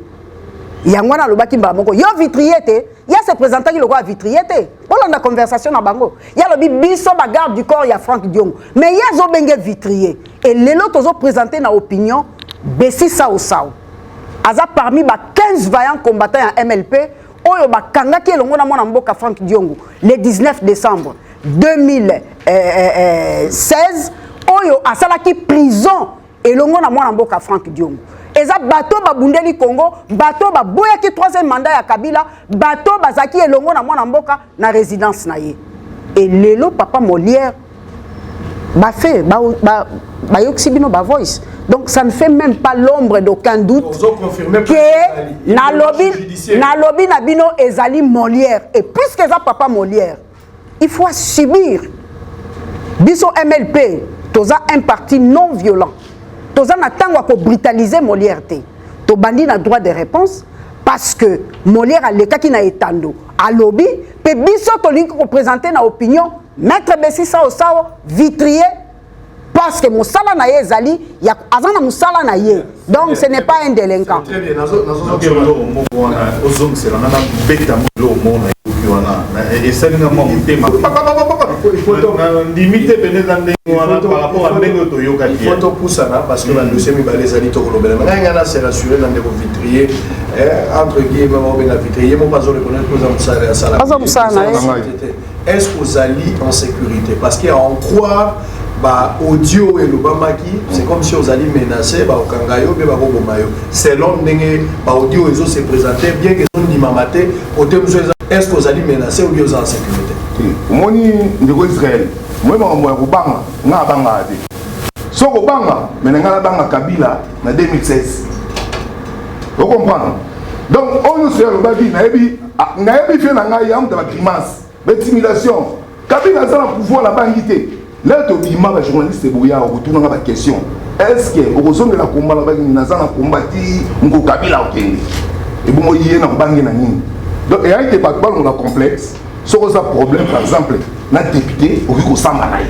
Speaker 3: yango na lobaki mbamoko yo vitrier te ya se présenter ki loko a vitrier te pour la conversation na bango ya lobi biso ba garde du corps ya Franck Diongo mais ya zo benge vitrier et lelo tozo présenter na opinion besi sao aza parmi ba 15 vaillants combattants ya MLP oyo ba kangaki elongo na mwana mboka Franck Diongo le 19 décembre 2016 oyo asalaki prison elongo na mwana mboka Franck Diongo eza bato babundeli Congo bato baboyaki 3e mandat ya Kabila bato bazaki elongo na mwana mboka na résidence na ye et lelo papa Molière ba fait ba yoxibino ba voice donc ça ne fait même pas l'ombre d'aucun doute que na lobby na bino ezali Molière et puisque ça papa Molière il faut subir. Biso MLP, toza un parti non violent. Toza natangwa ko brutaliser Molière te. To bandi na droit de réponse parce que Molière a l'état qui na etando. A lobby, pe biso to link représenter na opinion, maître Bessi sao vitrier parce que musala na ye ezali ya azana musala na ye. Donc ce n'est pas un délinquant.
Speaker 8: Très bien. Et ça nous a monté ma limité par rapport à Toyoka. Il faut tout pousser là parce que le semi-balais ali to kolobela. Ngana c'est rassuré dans des vitriers entre guillemets on va vitrier mon pas le connaître nous ça est-ce que vous allez en sécurité parce qu'on croit bah audio et le bamaki c'est comme si vous allez menacer bah au kangayo be ba bomayo selon ndenge bah audio ils ont se présenter bien que son imamate au terme est-ce que vous allez menacer ou bien vous en sécurité
Speaker 7: moni ndiko Israël moi ma banga nga banga ate soko banga mais nga banga Kabila na 2016 vous comprenez donc on nous fait le babi na ebi fait na nga yam de la grimace l'intimidation Kabila ça le pouvoir la bangité. Là, tu dis, ma journaliste, il y a une question. Est-ce que, au besoin de la combat, il y a un combat qui est Kabila au Kenya? Et bon, il y a un bangé. Donc, il y a un débat complexe. Sur ce problème, par exemple, notre député, au Rico Sambanaï.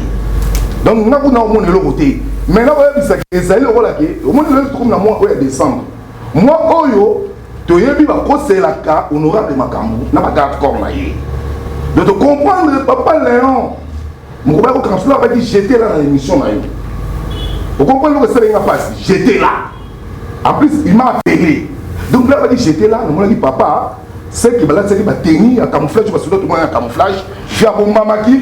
Speaker 7: Donc, nous avons un côté. Mais là, c'est le rôle qui est. Au moins, nous trouve moi, au décembre. Moi, Oyo, tu as vu c'est la cas honorable de Makambu, n'a pas garde corps. De te comprendre, papa Léon. Mon copain va dire j'étais là dans l'émission. Vous comprenez que c'est une face. J'étais là. En plus, il m'a appelé. Donc là, il va dire j'étais là. Il m'a dit papa, c'est qui va tenir un camouflage, parce que tout le monde a un camouflage. Je vais à mon maman qui.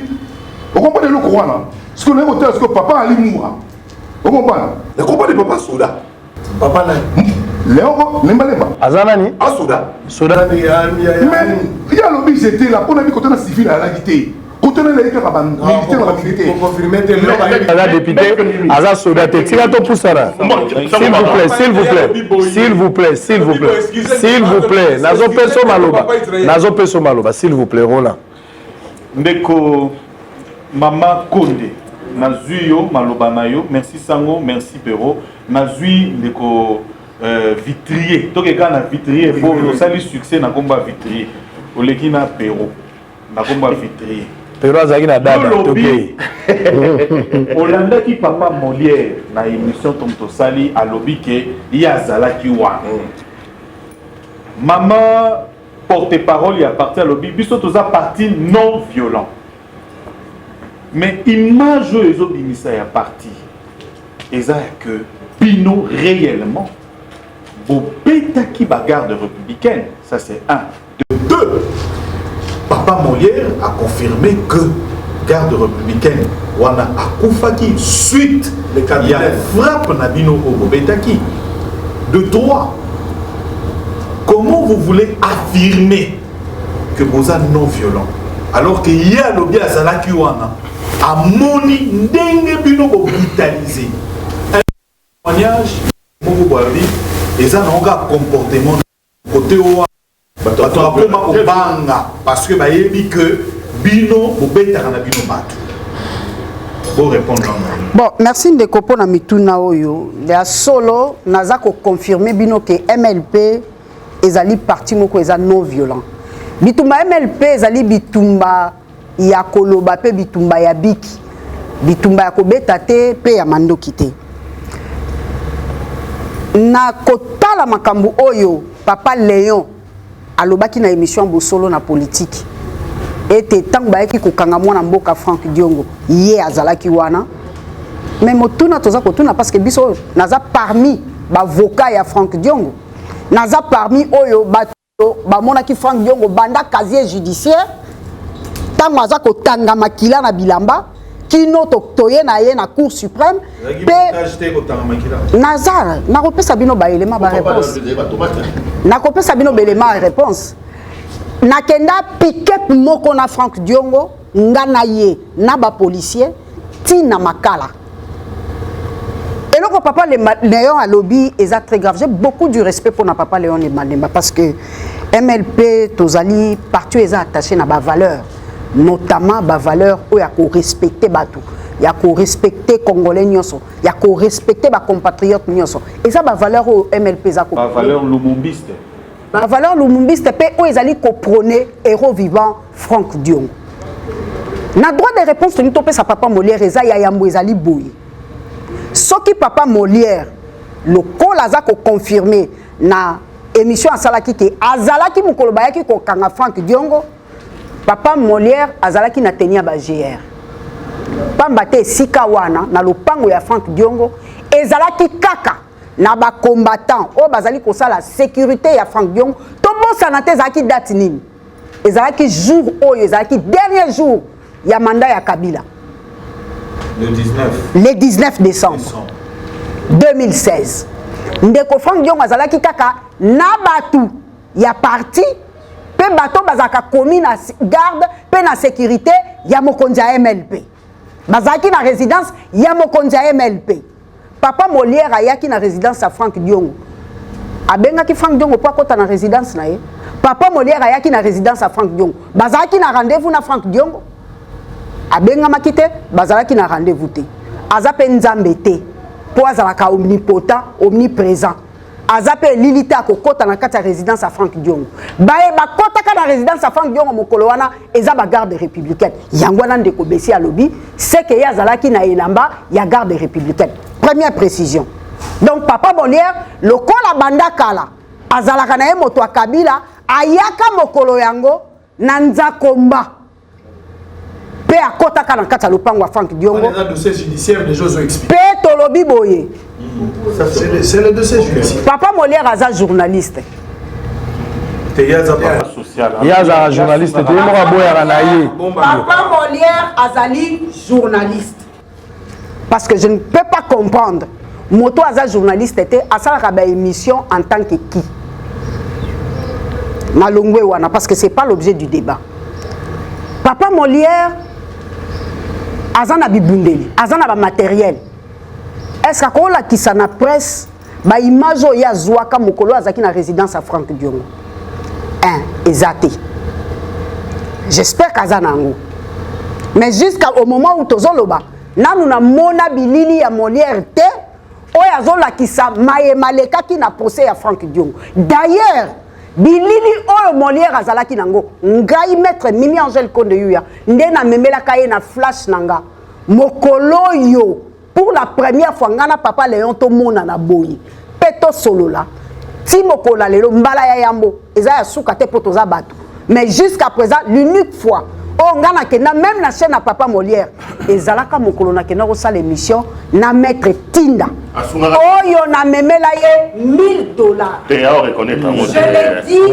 Speaker 7: Vous comprenez le courant là? Ce que nous avons dit, que papa a l'humour. Vous comprenez? Vous comprenez papa Souda?
Speaker 8: Papa là.
Speaker 7: Léon, Lemba.
Speaker 5: Azanani?
Speaker 7: Ah, Souda.
Speaker 5: Souda.
Speaker 7: Mais il y a l'objet, j'étais là. Pour la vie, quand on a civil à la guité. Quand on est militaire,
Speaker 5: on va député, Aza Soda, s'il vous plaît, Nazo Peso Maloba, s'il vous plaît, Roland.
Speaker 2: Ndeko Mama Konde, Nazuyo Maloba Nayo, merci Sango, merci Perro, Nazui Ndeko vitrier, tout quelqu'un a vitrier, pour le salut succès n'a combat vitrier, au Lekina Perro, n'a combat vitrier.
Speaker 5: Pero azaki na dada toke
Speaker 2: Olanda ki papa Molière na émission Tomto Sali a lobby ke yazala ki wa maman porte-parole ya parti à lobby biso toza parti non violent Mais image les autres ministères à parti. Et ça que Bino réellement Bobetaki bagarre républicaine. Ça c'est un. De deux, Papa Molière a confirmé que garde républicaine wana akufaki suite il y a frappe Nabino au Bobetaki. De trois, comment vous voulez affirmer que vous êtes non violent alors qu'il y a le bien à Zalaki wana à moni ndenge bino brutalisé un témoignage mon boabi et ça n'a aucun comportement côté au parce que bah il dit que bino bobeta na bino bato pour répondre.
Speaker 3: Bon, merci de copo na mituna oyo ya solo naza ko confirmer bino que MLP ezali parti moko eza non violent. Bitumba MLP ezali bitumba ya koloba pe bitumba ya biki. Bitumba ya kobeta te pe ya mandoki te. Na kotala makambu oyo Papa Léon alobaki na émission Bosolo na politique. Ete tango bayaki kokanga mwana mboka Franck Diongo ye azalaki wana. Mais motuna toza kotuna parce que biso naza parmi bavoka ya Franck Diongo. Naza parmi oyo bato bamona ki Franck Diongo banda casier judiciaire tango aza kotanga makila na bilamba kino toye na ye na cour suprême pe Nazar na kopesa bino ba élément ba réponse na kopesa bino ba élément réponse na kenda piquet moko na Franck Diongo ngana ye na ba policier tina makala. Et donc, Papa Léon à lobby est très grave. J'ai beaucoup du respect pour Papa Léon et Malemba parce que MLP, Tozali, partout est attaché à ma valeur, notamment ma valeur où il y a qu'on respecter Batou, il y a qu'on respecter Congolais Nyonso, il y a qu'on respecter ma compatriote Nyonso. Et ça, ma valeur où MLP est
Speaker 2: ma valeur lumumbiste.
Speaker 3: Ma valeur lumumbiste, où ils allaient comprendre héros vivant Franck Diongo. Na droit de réponse, nous topé sa Papa Molière et ça y a yambo ezali boui. Ce qui Papa Molière, le col a confirmé na émission à Salaki qui Azalaki Mukolobayaki ko kanga Franck Diongo, Papa Molière Azalaki na tenia ba GR. Pambate Sikawana na lopango ya Franck Diongo, ezalaki kaka na ba combattant o bazali ko sala sécurité ya Franck Diongo, to bosa na te zaki date nini. Ezalaki jour oyo ezalaki dernier jour ya mandat ya Kabila. Le 19 décembre 2016. Ndeko Franck Diongo azalaki kaka na batu ya parti pe bato bazaka komi na garde pe na sécurité ya mokonzi ya MLP. Bazaki na résidence ya mokonzi ya MLP. Papa Molière ayaki na résidence à Franck Diongo. Abengaki Franck Diongo po akota na résidence na ye. Papa Molière ayaki na résidence à Franck Diongo. Bazaki na rendez-vous na Franck Diongo. Abenga makite bazalaki na rendez-vous te azape nzambe te po azalaka omnipotent omniprésent azape lilita kokota na kati ya résidence à Franck Diongo baye bakota ka na résidence à Franck Diongo mokolo wana eza ba garde républicaine yango wana ndeko besi ya lobi c'est que ya zalaki na elamba ya garde républicaine. Première précision. Donc Papa Molière lokola banda kala azalaka na ye moto Kabila ayaka mokolo yango na nzakomba pe akota kana kata lopango wa Franck Diongo.
Speaker 8: On est dans le dossier judiciaire de Josué explique.
Speaker 3: Pe tolobi boye.
Speaker 8: C'est le dossier judiciaire.
Speaker 3: Papa Molière aza journaliste.
Speaker 2: Teyaza papa social.
Speaker 5: Yaza journaliste te mo boya na ye.
Speaker 3: Papa Molière azali journaliste. Parce que je ne peux pas comprendre. Moto aza journaliste était à sa émission en tant que qui. Malongwe wana parce que c'est pas l'objet du débat. Papa Molière azana bibundeli, azana ba matériel. Est-ce que la kisa na presse ba image ya zwaka mokolo azaki na résidence à Franck Diongo. Ezate. J'espère qu'azana ngo. Mais jusqu'au moment où tozoloba, nanu na mona bilili ya Molière te, oya zola kisa maye maleka ki na procès ya Franck Diongo. D'ailleurs, bilili oyo Molière azalaki nango ngai maître Mimi Angel Konde Yuya nde na memela kaye na flash nanga mokolo yo pour la première fois ngana Papa Léon to mona na boyi peto solola ti mokola lelo mbala ya yambo eza ya suka te poto za bato mais jusqu'à présent l'unique fois Oh, ngana kena même la chaîne à Papa Molière. Ezalaka mokolo na kena ko sala émission na maître Tinda. Oh yo na memela ye $1000.
Speaker 6: Et à reconnaître un
Speaker 3: Je l'ai dit.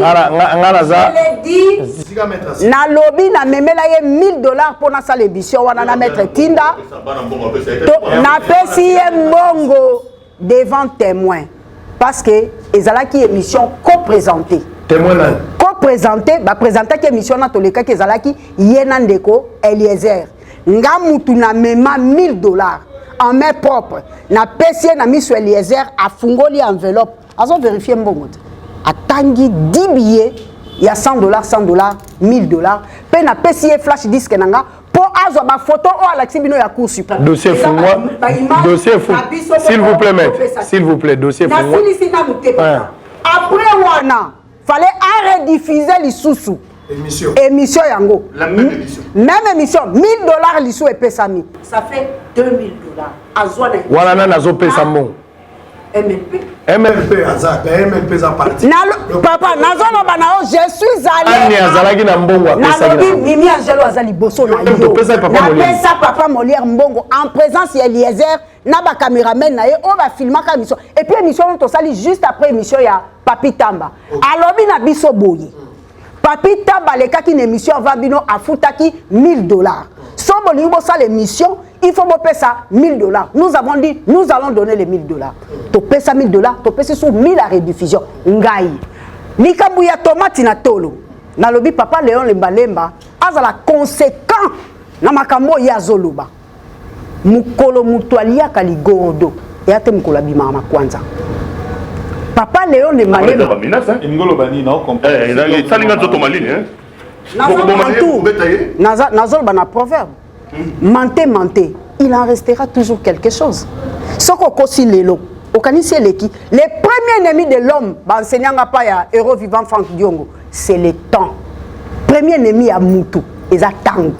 Speaker 3: Na lobby na memela ye $1000 pour na sala émission wana na maître Tinda. Na pesi ye mbongo devant témoin parce que ezalaki émission co-présentée.
Speaker 5: Témoin là.
Speaker 3: Co-présenté, bah présenté que émission na toleka ke ezalaki yena ndeko Eliezer. Nga mutu na mema $1000 en main propre. Na pesi na miso Eliezer a fungoli enveloppe. Azo vérifier mbongo. Atangi 10 billets, il y a $100, $1000. Pe na pesi flash disque nanga pour azo ba photo o Alexis Bino ya cour suprême.
Speaker 5: Dossier fou moi. Dossier fou. S'il vous plaît maître. S'il vous plaît, dossier fou moi.
Speaker 3: Après wana, fallait rediffuser les sous-sous. Émission yango.
Speaker 6: La même émission.
Speaker 3: Même émission, $1000 les sous et pesami. Ça fait $2000. Azone.
Speaker 5: Voilà na nazo pesa mon.
Speaker 3: MLP.
Speaker 8: MLP azak, MLP za parti.
Speaker 3: Papa, nazono banao, je suis allé.
Speaker 5: Ani azalaki na mbongo apesa.
Speaker 3: Nalobi Mimi Angelo azali boso na yo. Na pesa Papa Molière mbongo en présence ya Eliezer na ba cameraman na ye o ba filmaka émission. Et puis émission on sali juste après émission ya Papi Tamba. Alobi na biso boyi. Papi Tamba lekaki na émission va bino afutaki $1000. So bolingo bo sala émission, il faut me payer ça $1000. Nous avons dit, nous allons donner les $1000. Tu payes ça $1000, tu payes sur 1000 à rediffusion. Ngai. Nikabouya tomate na tolo. Na lobi papa Léon Lemba azala conséquent na makambo ya zoluba. Mukolo mutualia kaligorodo. Yate mukolo bimama kwanza. Papa Léon Lemba.
Speaker 2: Ngolo bani na comprendre.
Speaker 6: Ça linga zoto malini hein.
Speaker 3: Nazol bana proverbe. Mentez. Il en restera toujours quelque chose. Ce qu'on considère lelo, au kanisi leki, les premiers ennemis de l'homme, enseignant pas ya héros vivant Franck Diongo, c'est le temps. Premier ennemi à Moutou, et ça tango.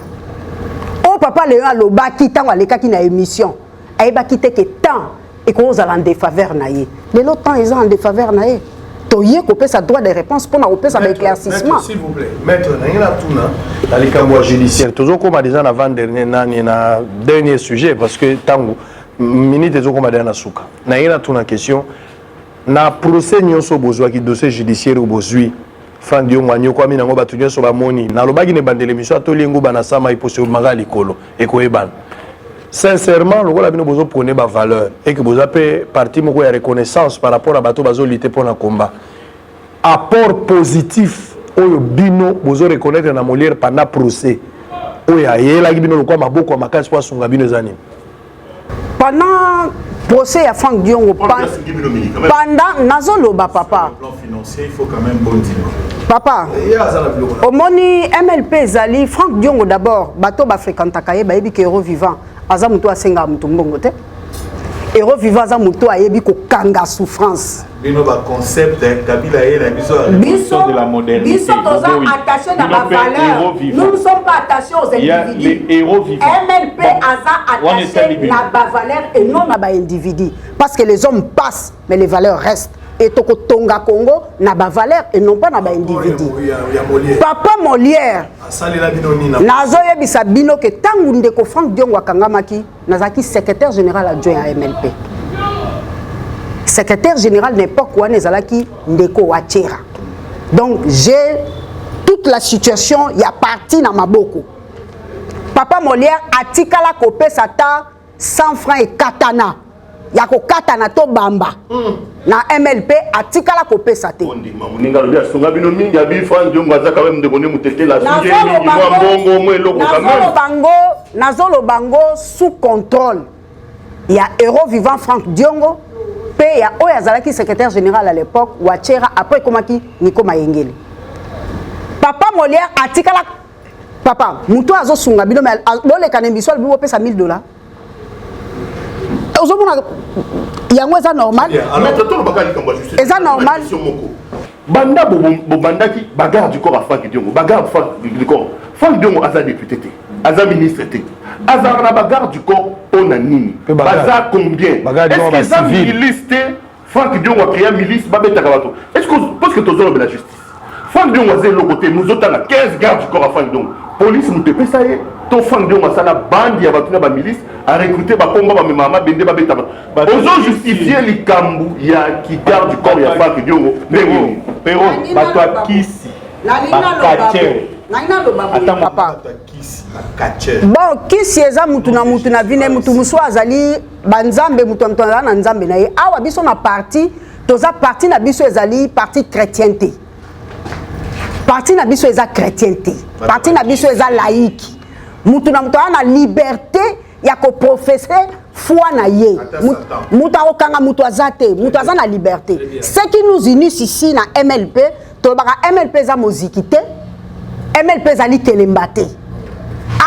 Speaker 3: Oh papa Léon Lobaki tango aleka ki na émission. Aïba kite que temps et qu'on a en défaveur naie. Les autres temps ils ont en défaveur naie. Toye ko pesa droit de réponse pour na pesa d'éclaircissement.
Speaker 8: S'il vous plaît, maître na tuna
Speaker 5: alika moi judiciaire toujours comme déjà avant dernier na dernier sujet parce que tango minute toujours comme na suka. Na ina tuna question na procès nyonso bozwa ki dossier judiciaire bozwi Franck Diongo anyoko ami nango batu nyonso ba moni na lobaki ne bandele mission atolingo bana sama iposo magali kolo ekoyebana. Sincèrement, le rôle de nous prôner ma valeur et que vous avez parti de la reconnaissance par rapport à bateau bazo lutter pour le combat. Apport positif au bino vous reconnaître na Molière pendant procès. Oya yela bino le quoi maboko makasi kwa sunga bino zani.
Speaker 3: Pendant procès à Franck Diongo pendant nazoloba papa.
Speaker 2: Plan financier, il faut quand même bon dire.
Speaker 3: Papa, au moni MLP Zali, Franck Diongo d'abord, bateau ba fréquentaka ye ba yebi ke héros vivant. Aza muto asenga muto mbongo te. Héros vivant aza muto ayebi ko kanga souffrance.
Speaker 2: Bino ba concept Kabila et la vision de la modernité.
Speaker 3: Biso toza attaché na ba valeur. Nous ne sommes pas attachés aux individus.
Speaker 2: Il y a les héros vivants.
Speaker 3: MLP aza attaché na ba valeur et non na ba individu. Parce que les hommes passent mais les valeurs restent. Et toko tonga Congo na ba valeur et non pas na ba individu. Papa Molière nazo yebisa bino ke tangu ndeko Franck Diongo akangamaki nazaki secrétaire général adjoint à MLP. Secrétaire général n'importe quoi nezalaki ndeko Wachera. Donc j'ai toute la situation il y a parti na maboko. Papa Molière atikala kopesa ta 100 francs et katana. Ya ko katana to bamba. Na MLP atikala kopesa te.
Speaker 6: Moninga lobia songa bino mingi abi Franck Diongo aza quand même de bonne mutete la sujet mingi moi bongo moi eloko quand même.
Speaker 3: Nazolo bango sous contrôle. Il y a héros vivant Franck Diongo, pe il y a Oyazalaki secrétaire général à l'époque Wachera après komaki Nico Mayengele. Papa Molière atikala papa muto azo sunga bino mais le kanembiso bibo pesa $1000. Yango eza normal. Eza normal.
Speaker 6: Banda bobandaki bagarre du corps à Franck Diongo. Bagarre du corps. Franck Diongo aza député, aza ministre, aza na bagarre du corps on a nini. Baza combien? Est-ce que ça milice Franck Diongo a créé milice babeta kabato? Est-ce que parce que tozo la justice? Franck Dion a le côté, nous autres, on a 15 gardes du corps à Franck Dion. Police, nous te fait ça, ton Franck Dion a la bande, il y a la milice, a recruté ma combat, ma maman, bende, ma bête. Ils ont justifié les cambous, il y a qui garde du corps, il y a Franck Dion.
Speaker 2: Pero, bato kisi.
Speaker 3: Papa. Bon, kisi eza mutu na vine mutu musu azali banzambe mutu mtona na nzambe na ye. Awa biso na parti, toza parti na biso ezali parti chrétienté. Parti na biso eza chrétienté. Parti na biso eza laïque. Mutu na liberté ya ko professer foi na ye. Mutu okanga mutu azate, mutu azana liberté. Ce qui nous unit ici na MLP, to baka MLP za mozikité, MLP za li kelembate.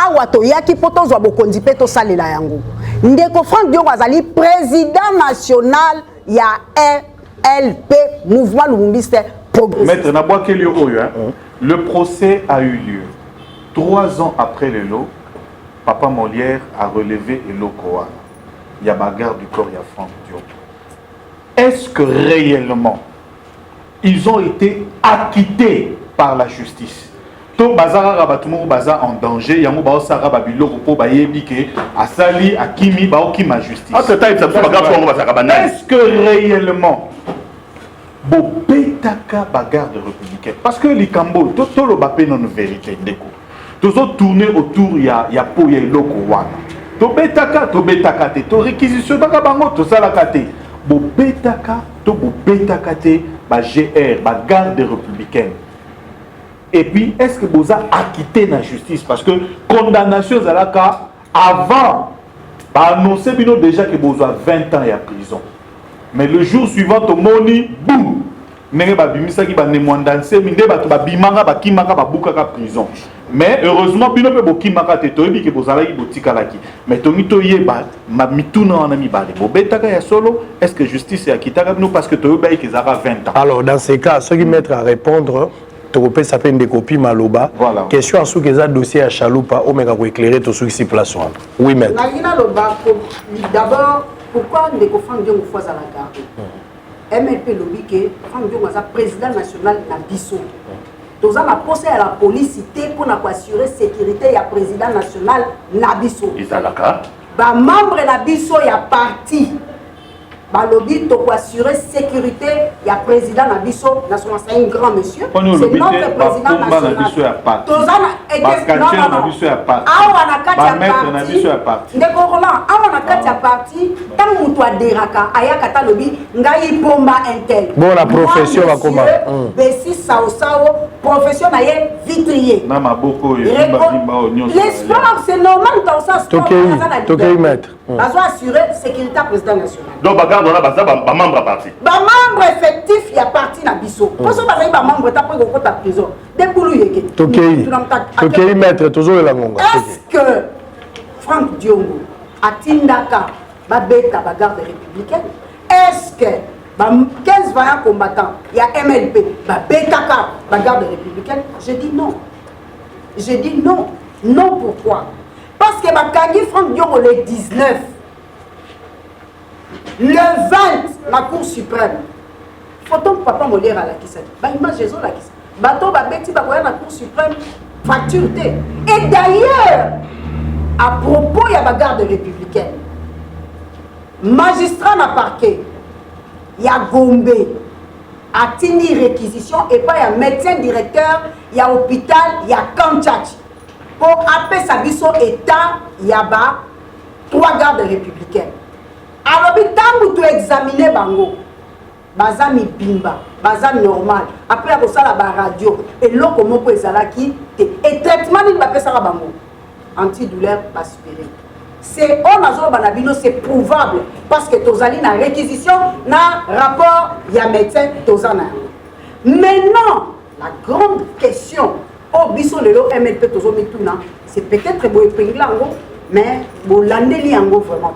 Speaker 3: Awa to yaki poto zwa bokonzi pe to salela yango. Ndeko Franck Dion azali président national ya MLP, mouvement lumumbiste progressiste.
Speaker 2: Maître Naboakeli Oyo, le procès a eu lieu. 3 ans après le lot, Papa Molière a relevé le lot Koa. Il y a bagarre du corps, il y a Franck Dion. Est-ce que réellement, ils ont été acquittés par la justice? To bazara rabatoumo baza en danger, yango bao sara babilo po bayebi ke asali akimi bao ki ma justice. Est-ce que réellement Bobetaka bagarre de républicaine? Parce que les Cambo, tout le bapé non vérité ndeko. Tous autres tourner autour ya po ya loko wana. To betaka te, to réquisition baka bango to sala kate. Bobetaka te ba GR, ba garde républicaine. Et puis, est-ce que vous avez acquitté la justice? Parce que condamnation, avant, annoncé déjà que vous avez 20 ans en prison. Mais le jour suivant, au moni, boum! Mais heureusement, vous avez est-ce que justice est acquittée? Parce que vous avez 20 ans.
Speaker 5: Alors, dans ces cas, ceux qui mettent à répondre, tu ça fait des copies maloba.
Speaker 2: Voilà.
Speaker 5: Question à ceux qui ont dossier à Chaloupa, on va éclairer tout ce qui s'y place. Oui, maître.
Speaker 3: D'abord, pourquoi les Franck Dion fois à la garde? MLP lobby que Franck Dion est président national de Bissau. Nous avons posé à la police pour assurer la sécurité du président national de Bissau. Les membres de Bissau y a parti. Balobi pour assurer sécurité, il y a président Nabiso, c'est un grand monsieur. C'est notre président national.
Speaker 5: Bon, la profession va comment?
Speaker 3: Profession vitrier. L'espoir, c'est normal dans ça.
Speaker 5: Tokei maître.
Speaker 3: Assurer sécurité président national.
Speaker 6: Donc, on a membre à parti.
Speaker 3: Membre effectif, il y a parti dans Bissau. Pour ça, il y a membre qui est prison.
Speaker 5: Tokei maître, toujours la longue.
Speaker 3: Est-ce que Franck Diongo, à Tindaka, va bêta la garde républicaine? Est-ce que 15 vaillants combattants, il y a MLP, va bêta la garde républicaine? Je dis non. Je dis non. Non, pourquoi? Parce que Franck Diongo le 19. Le 20, la Cour suprême. Faut-on Papa Molière à la Kissa? Image Jésus la Kissa. Bateau, Babeti, la Cour suprême, facturité. Et d'ailleurs, à propos, il y a la garde républicaine. Magistrat n'a parquet. Il y a Gombe. A tini réquisition. Et pas il y a médecin directeur, il y a hôpital, il y a Kanchach. Pour appeler sa biso état, il y a 3 gardes républicaines. Alors, quand tu examines Bango, Bazami Bimba, Bazami normal, après la radio, et l'eau comme on peut et traitement il va faire ça Bango. Antidouleur aspiré. C'est c'est prouvable parce que Tozali na réquisition, na rapport, il y a médecin Tozana. Maintenant, la grande question, au biso le lo MLP Tozomi Tuna, c'est peut-être beau épingler mais bon l'année vraiment.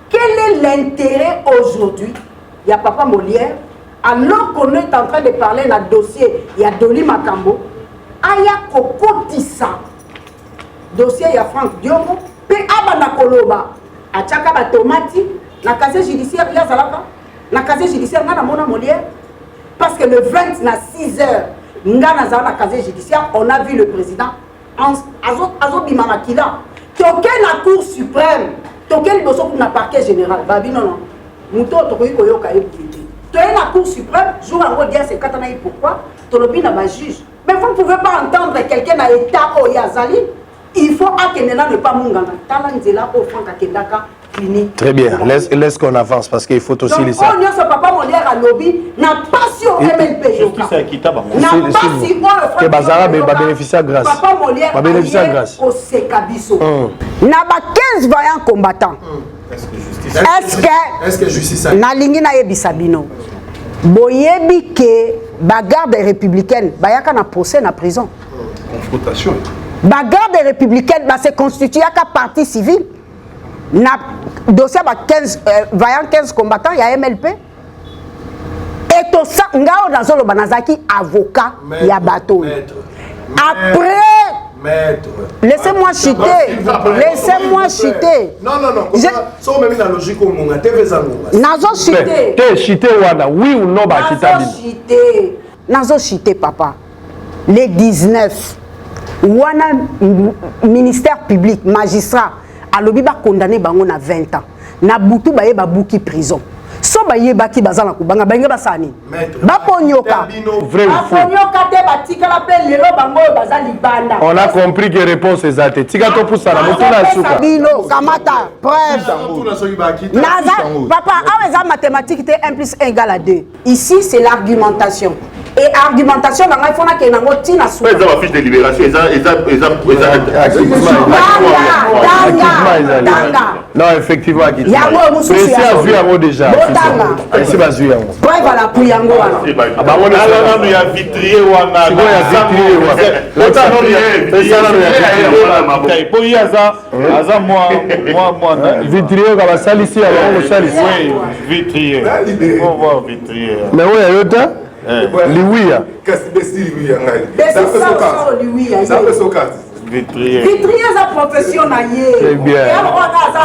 Speaker 3: Quel est l'intérêt aujourd'hui? Il y a Papa Molière, alors qu'on est en train de parler d'un dossier, il y a Doli Makambo, il y a Koko Tissa, dossier, il y a Franck Diongo, puis Abana Koloba, à Tchaka Tomati, la casier judiciaire, il y a Zalaka, la casier judiciaire, il y a Mona Molière, parce que le 20, à 6 heures, ngana za na casier judiciaire, on a vu le président azo bimamakila. Toqué la Cour suprême, toqué le dossier pour le parquet général. Babi non non. Mouto tokoyi koyoka ebité. Toqué la Cour suprême, jour en gros dire c'est katanaï pourquoi tolobi na ba juge. Mais vous ne pouvez pas entendre quelqu'un à état au Yazali. Il faut akenela ne pas munganga. Talanzela au fond kakendaka.
Speaker 5: Très bien, laisse qu'on avance parce qu'il faut aussi les
Speaker 3: ça. Donc, on papa Molière à lobby n'a pas si au MLP.
Speaker 6: Justice équitable.
Speaker 3: N'a pas si au
Speaker 5: que Bazara va bénéficier grâce.
Speaker 3: Papa Molière
Speaker 5: va bénéficier grâce.
Speaker 3: Au Sekabiso. N'a pas 15 vaillants combattants. Est-ce que justice Nalingi na yebisabino. Boyebi ke bagarde républicaine, bayaka na procès na prison.
Speaker 4: Confrontation.
Speaker 3: Bagarde républicaine, c'est constitué à partie civile. Na dossier ba 15 vaillant 15 combattants, il y a MLP. Et tout ça, ngao nazolo banazaki avocat ya bateau. Après
Speaker 8: Maître.
Speaker 3: Laissez-moi chuter. Laissez-moi chuter.
Speaker 8: Non. Ça même la logique au monde.
Speaker 3: Nazo chuter.
Speaker 5: T'es chuter wana, oui ou non ba chuter.
Speaker 3: Nazo chuter papa. Les 19 wana ministère public, magistrat alobi ba condamné bango na 20 ans. Na butu ba yeba buki prison. So ba yeba ki bazala ku banga ba ngeba sani. Ba ponyoka.
Speaker 5: Vrai ou faux?
Speaker 3: Ponyoka te ba tika la pe lelo bango bazali banda.
Speaker 5: On a compris que réponse est zate. Tika to poussa la moto na suka.
Speaker 3: Bilo kamata preuve. Naza papa, aweza mathématique te 1 + 1 = 2. Ici c'est l'argumentation. Et argumentation dans il faut que nango tina sou.
Speaker 6: Ils ont la fiche de libération, ils
Speaker 5: non, effectivement, c'est à Zuyango déjà. C'est à Zuyango.
Speaker 3: Preuve à la Pouyango.
Speaker 6: Il y a vitrier ou
Speaker 5: vitrier comme ça ici vitrier.
Speaker 6: On voit vitrier.
Speaker 5: Mais oui, il y a Liwia.
Speaker 6: Vitrier.
Speaker 3: Vitrier est professionnel.
Speaker 5: Très bien.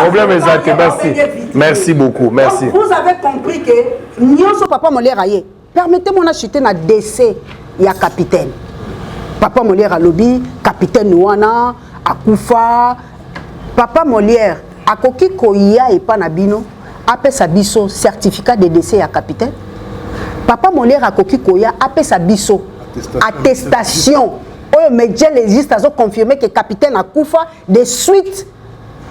Speaker 5: Problème est merci beaucoup. Merci.
Speaker 3: Donc, vous avez compris que Nyonso Papa Molière aye. Permettez-moi d'acheter un décès. Il y a capitaine. Papa Molière a lobby, capitaine Nouana, Akoufa. Papa Molière, Akoki Koya et Panabino, appelle sa biso certificat de décès à capitaine. Papa Molière a Koki Koya appelle sa biso attestation. Oh, mais Dieu existe, ils ont confirmé que le capitaine a Koufa de suite.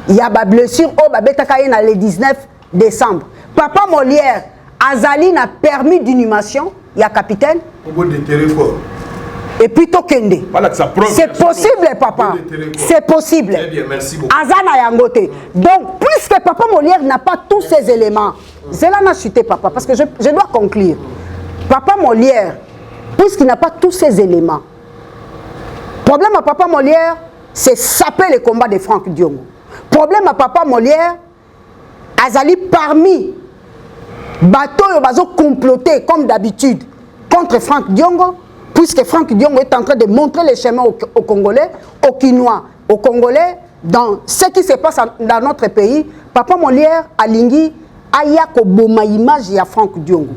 Speaker 3: Il y a des blessures au le 19 décembre. Papa Molière, Azali n'a permis d'inhumation. Il y a capitaine. Et puis Tokende. C'est possible, papa. C'est possible.
Speaker 8: Très bien, merci beaucoup.
Speaker 3: Azana Yangote. Donc, puisque Papa Molière n'a pas tous ces éléments, c'est là n'a chuté, papa, parce que je dois conclure. Papa Molière, puisqu'il n'a pas tous ces éléments, problème à Papa Molière, c'est saper les combats de Franck Diongo. Problème à Papa Molière, Azali parmi bateau ils ont comploté comme d'habitude contre Franck Diongo, puisque Franck Diongo est en train de montrer les chemins aux Congolais, aux Kinois, aux Congolais, dans ce qui se passe dans notre pays. Papa Molière, Alingi, Ayako Boma image ya Franck Diongo.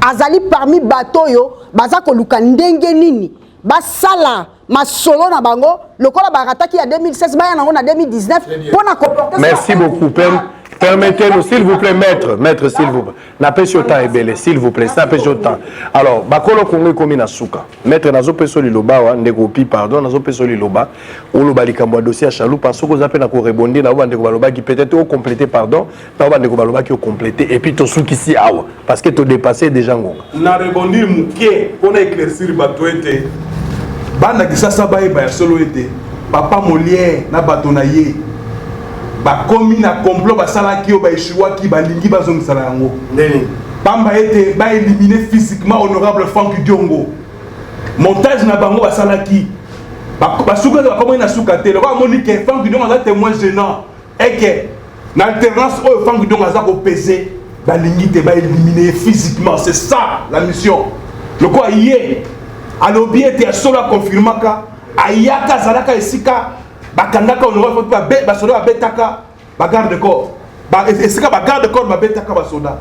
Speaker 3: Azali parmi bateau yo, bazako luka ndenge nini, basala masolo na bango, lokola barataki ya 2016, baya nango na 2019, pour na comporter.
Speaker 5: Merci beaucoup, permettez-nous, s'il vous plaît, maître, s'il vous plaît. N'apêche autant et belé, s'il vous plaît, n'apêche autant. Alors, Bakolo Kongo komi na suka. Maître nazo peso li loba, ndegopi, pardon, nazo peso li loba, ou loba li kambo dossier à Chalou, parce que vous avez na ko rebondi, na ou ndeko baloba qui peut-être au complété, pardon, na ou ndeko baloba qui au complété, et puis to souki si awa, parce que to dépassé déjà ngonga.
Speaker 4: Na rebondi mouké, on a éclairci bateau été, banda qui ça baye ba solo été, Papa Molière, na batonaye. Ba komi na complot ba sala ki o ba échouwa ki ba lingi ba zong sala yango
Speaker 8: Neni
Speaker 4: pamba été ba éliminer physiquement honorable Franck Diongo montage na bango ba sala ki ba suka ba komi na suka te le ba moni ke Franck Diongo a témoin gênant et que na alternance o Franck Diongo a ko peser ba lingi te ba éliminer physiquement, c'est ça la mission. Le quoi hier à l'objet était solo confirmaka ayaka zalaka esika bakandaka honorable basoda babetaka bagarde corps esika bagarde corps babetaka basoda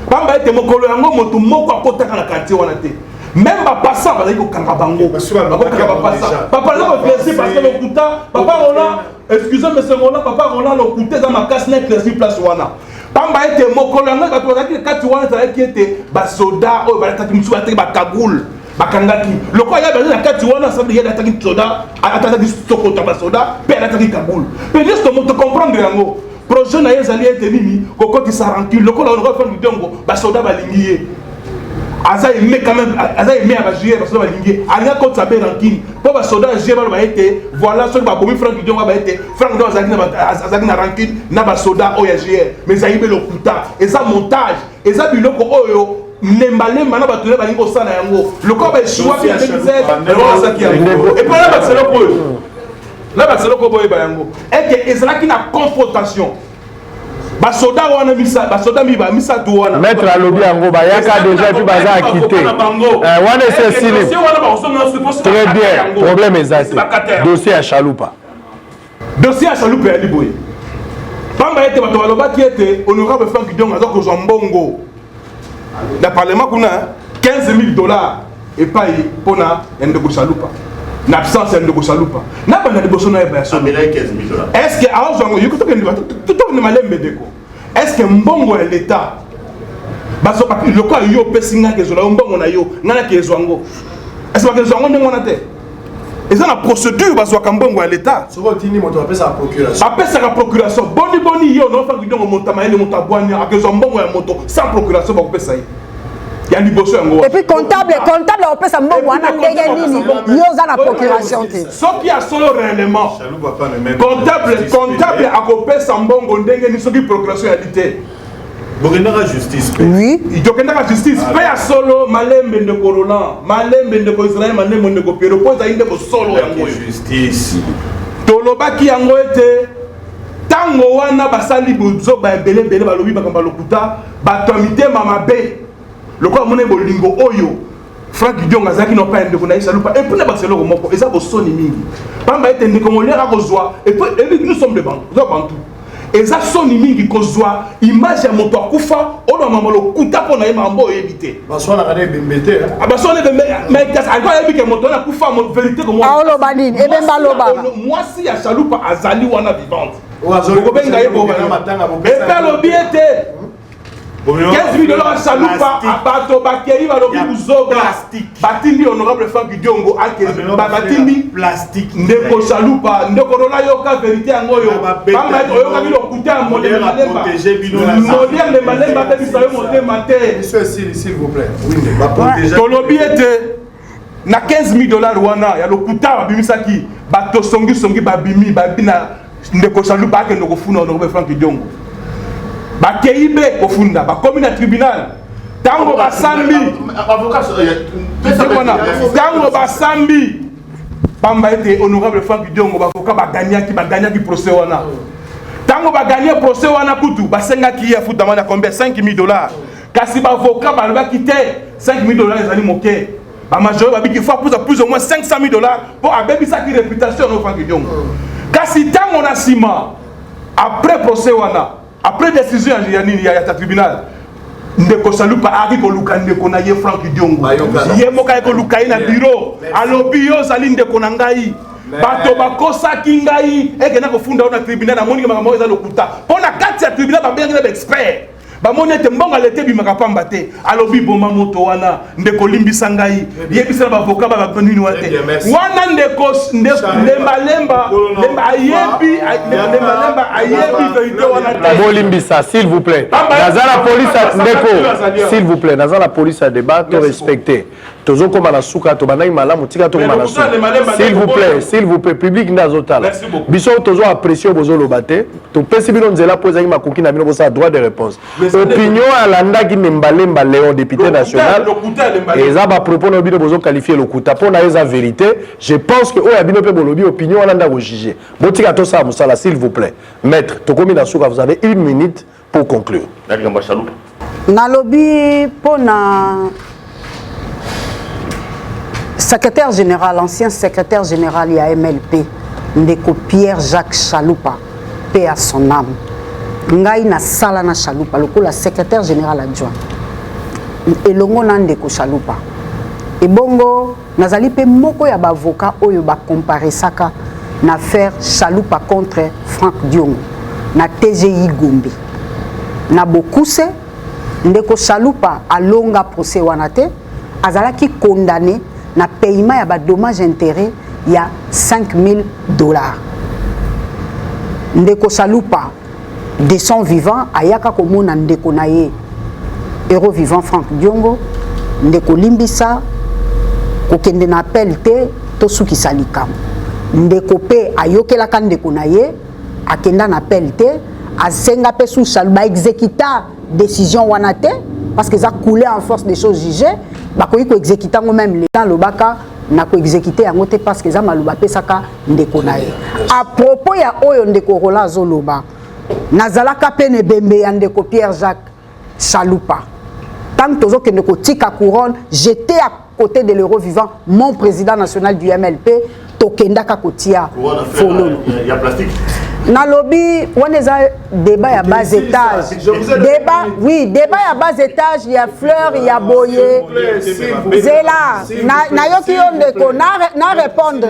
Speaker 4: pamba ete mokolo yango moto moko akotaka na quartier wana te même passant bazali ko kanga bango papa là va blessé parce que le kuta papa Roland excusez moi c'est Roland papa Roland le kuta dans ma casse net blessé place wana pamba ete mokolo nga bato bazaki kati wana ezalaki ete basoda oyo balataki mosusu bataki bakagoule bakangaki lokola ya bazali na kati wana sabi ya alataki soda atataki sokota basoda mpe alataki kagoule mpe nyonso moto comprendre yango projet na ye ezali ete nini kokotisa rancune lokola onokofa lidongo basoda balingi ye aza aimé quand même aza aimé à bajuer basoda balingi alinga kotisa be rancune mpo basoda ajuer baloba ete voilà soki babomi frank lidongo aba ete frank lidongo azalaki na rancune na basoda oyo ajuer mais ezali be lokuta eza montage eza biloko oyo nembalemba na bato balingi kosala yango lokola baeshuwaki na 2017 yango epo na baseloko oyo na baseloko boyeba yango eke ezalaki na confrontation basoda wana basoda misatu wana
Speaker 5: maître alobi yango bayaka déjà puis baza akite wana esesili très bien problème ezate dossier ya chalupa
Speaker 4: ya liboye pamba ete bato balobaki ete honorable frank diongo aza kozwa mbongo na parlement kuna 15 000 $, epai mpona ya ndeko chalupa na absence ya ndeko chalupa na banda liboso na yeba ya solo est-ce que aozwango yokotokende malembe ndeko est-ce que mbongo ya l'état lokola yo opesi ngaki ezwala yo mbongo na yo nganaki ezwango est-ce que bakezwango ndenge wana te eza na procédure bazwaka mbongo ya l'état apesaka procuration boni ye onofaki ndongo moto amayele moto abwani akezwa mbongo ya moto sans procuration bakopesa ye ya liboso yango
Speaker 3: et puis comptable opesa mbongo wana ndenge nini yo oza na procuration te
Speaker 4: soki asolo réellement comptable akopesa mbongo ndenge nini soki procuration yali te
Speaker 8: bokendaka justice
Speaker 3: oui
Speaker 4: tokendaka justice mpe ya solo malembe ndeko Roland malembe ndeko Israel malembe ndeko Piero mpo ezali ndeko solo yango
Speaker 8: justice
Speaker 4: tolobaki yango ete ntango wana basali bozoba ebelebele balobi makambo ya lokuta bato ya mitema mabe lokola mona bolingo oyo frank diongo azalaki na opa ya ndeko na ye chalupa epui na baseloko moko eza bosoni mingi pamba ete ndeko moliere akozwa epi nous sommes de bantu eza soni mingi kozwa image ya moto akufa oyo mama lokuta mpo na ye makambo oyebi te
Speaker 8: baswanaka na ebembe te
Speaker 4: baswana alikuwa ayebi ke moto wana akufa vérité
Speaker 3: aoloba nini ebemba alobaka
Speaker 4: mwasi ya chalupa azali wana vivante okobenga ye epe alobi ete 15 000 $ chalupa bato bakei balobi buzoga batindi honorable frank diongo batindi ndeko chalupa ndeko Roland yoka vérité yango oyo pamba oyokaki lokuta ya modele malemba bebisa yo motema te tolobi ete na 15 000 $ wana ya lokuta babimisaki bato songisongi babimi na ndeko chalupa akende kofuna honorable frank diongo bakei be kofunda bakomi na tribunal tango basambi pamba ete honorable frank diongo bavoka baganyaki procès wana tango baganye procès wana kutu basengaki ye afutama na combien 5 000 $, kasi bavoka balobaki te 5 000 $ ezali moke bamajore babiki faut plus ou moins 500 000 $ mpo abebisaki réputation no frank diongo kasi tango na nsima après procès wana après décision ya tribunal ndeko chalupa aki koluka ndeko na ye frank diongo ye moka ye koluka ye na bureau alobi yo ozali ndeko na ngai bato bakosaki ngai ekenda kofunda yo na tribunal amoniki makambo eza lokuta mpo na kati ya tribunal babengi na baexpert bamoni ete mbongo alete ebimaka pamba te alobi boma moto wana ndeko olimbisa ngai yebisana bavoka babanini wa te wana ndeko lembalemba ayebi verité wana
Speaker 5: bolimbisa s'il vous plaît naza la police ndeko s'il vous plaît naza la police ya débat to respecter tozokoma na suka tobandaki malamu tika tokoma na suka s'il vous plaît public nde azotala biso tozo apprécier bozoloba te topesi bino nzela mpo ezalaki makoki na bino bosala droit de réponse opinion alandaki nembalemba léon député national eza bapropos na bino bozoqualifie lokuta mpo na eza vérité je pense que oyo ya bino mpe bolobi opinion wana nde akojuge botika tosala mosala s'il vous plaît maître tokomi na suka vous avez 1 minute pour conclure
Speaker 3: nalobi mpo na secrétaire général, ancien secrétaire général ya MLP, ndeko Pierre Jacques Chalupa, paix à son âme. Ngai na sala na Chalupa, lokola secrétaire général adjoint. Elongo na ndeko Chalupa. Et bongo, nazali pe moko ya bavocat oyo ba comparer saka na affaire Chaloupa contre Franck Diongo na TGI Gombe. Na bokuse ndeko Chaloupa alonga procès wana te, azalaki condamné na paiement ya ba dommage intérêt ya $5,000. Ndeko Chaloupa de son vivant ayaka komona ndeko na ye héros vivant Franck Diongo, ndeko limbisa kokende na appel te to suki salikam. Ndeko pe ayokelaka ndeko na ye akenda na appel te, asenga pe sous Chaloupa exécuta décision wana te parce que ça coulait en force des choses jugées, ba ko exécuta même les temps lobaka na ko exécuter yango te parce que ça maluba pe saka ndeko na ye. À propos ya oyo ndeko Roland Zoloba, nazalaka pe ne bembe ya ndeko Pierre Jacques Chaloupa. Tant que tozo kende ko tika couronne, j'étais à côté de l'héros vivant, mon président national du MLP, tokenda ka kotia fololo.
Speaker 6: Il y a plastique.
Speaker 3: Na lobby, on est à débat à bas étage. Débat, oui, débat à bas étage, il y a fleurs, il y a boyer. C'est là. Na yoki ondeko, na répondre.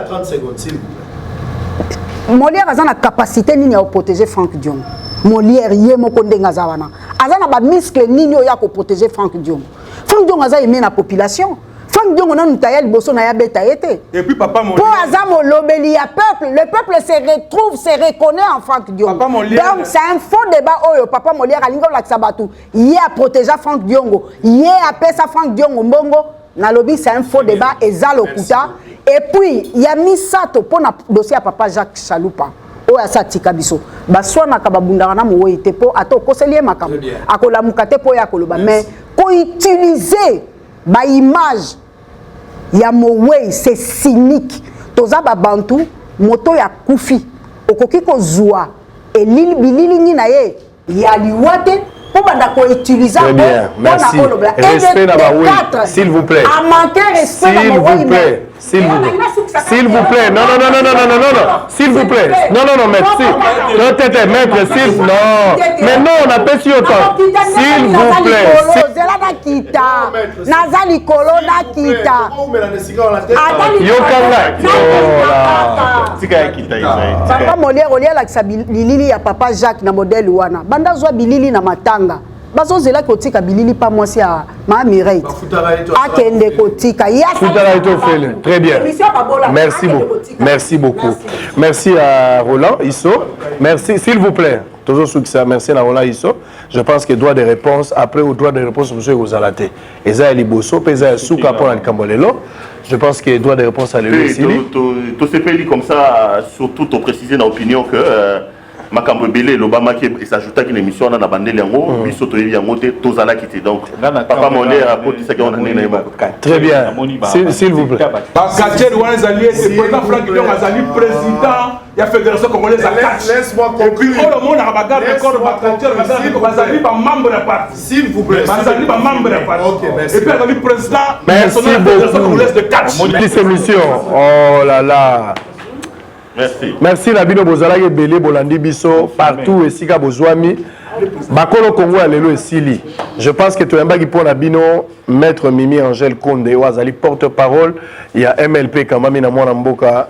Speaker 8: 30 secondes, s'il vous plaît.
Speaker 3: Molière a la capacité ni à protéger Franck Diongo. Molière yé moko ndenga zawana. Azana ba muscle nini ya ko protéger Franck Diongo. Franck Diongo aza aimé la population. Franck Diongo non tayel boso na ya beta été.
Speaker 4: Et puis papa mon
Speaker 3: pour azamo lobeli ya peuple, le peuple se retrouve, se reconnaît en Franck Diongo. Donc c'est un faux débat oyo papa Molière alingo la sabatu. Yé a protéger Franck Diongo. Yé a pesa Franck Diongo mbongo na lobby c'est un faux débat ezalo kuta. Et puis il y a mis ça pour na dossier à papa Jacques Chaloupa. Oya sa tika biso baswana ka babundaka na moyi te po ato koselie makambo akola mukate po ya koloba mais ko utiliser ba image ya moyi c'est cynique toza ba bantu moto ya kufi okoki ko zua elili bilili na ye ya liwate pour banda ko utiliser
Speaker 5: très bien merci respect na ba oui s'il vous plaît
Speaker 3: à manquer respect na moyi
Speaker 5: s'il vous plaît, non, s'il vous plaît, non, merci. Non, tête, maître, s'il vous plaît, non, mais non, on appelle sur autant. S'il vous plaît,
Speaker 3: Nazali Kolo Nakita. Papa Molière, la bilili ya papa Jacques na modèle wana. Banda zwa bilili na matanga. Bazo zela kotika bilili pas moi si à ma Mireille. Akende kotika.
Speaker 5: Très bien. Merci beaucoup. Merci beaucoup. Merci à Roland Isso. Merci s'il vous plaît. Toujours succès. Merci à Roland Isso. Je pense que droit de réponse après au droit de réponse monsieur Ozalate. Eza liboso pesa souka pour la Cambolelo. Je pense que droit de réponse à lui ici.
Speaker 6: Tout ce pays comme ça surtout to préciser dans l'opinion que Makambo Belé, l'Obama qui s'ajouta une émission dans la bande Liango, Biso Toyebi Yango, Tozala qui était donc. Papa Molé a porté ça qu'on a né.
Speaker 5: Très bien. S'il vous plaît.
Speaker 4: Katiel Wanzali, c'est président Franck Diongo, Azali président, il y a fédération congolaise à catch. Et puis le monde a bagarre record Katiel Azali pas membre de parti.
Speaker 8: S'il vous plaît.
Speaker 4: Azali pas membre de parti. Et puis Azali président,
Speaker 5: merci
Speaker 4: fédération congolaise de catch.
Speaker 5: Petite émission. Oh là là.
Speaker 6: Merci.
Speaker 5: Merci Nabino Bozalaki Belé Bolandi Biso partout et Sika Bozwami. Bakolo Congo Alelo et Sili. Je pense que tu as un pour Nabino maître Mimi Angèle Konde Wazali porte-parole. Il y a MLP Kamamina Mwanamboka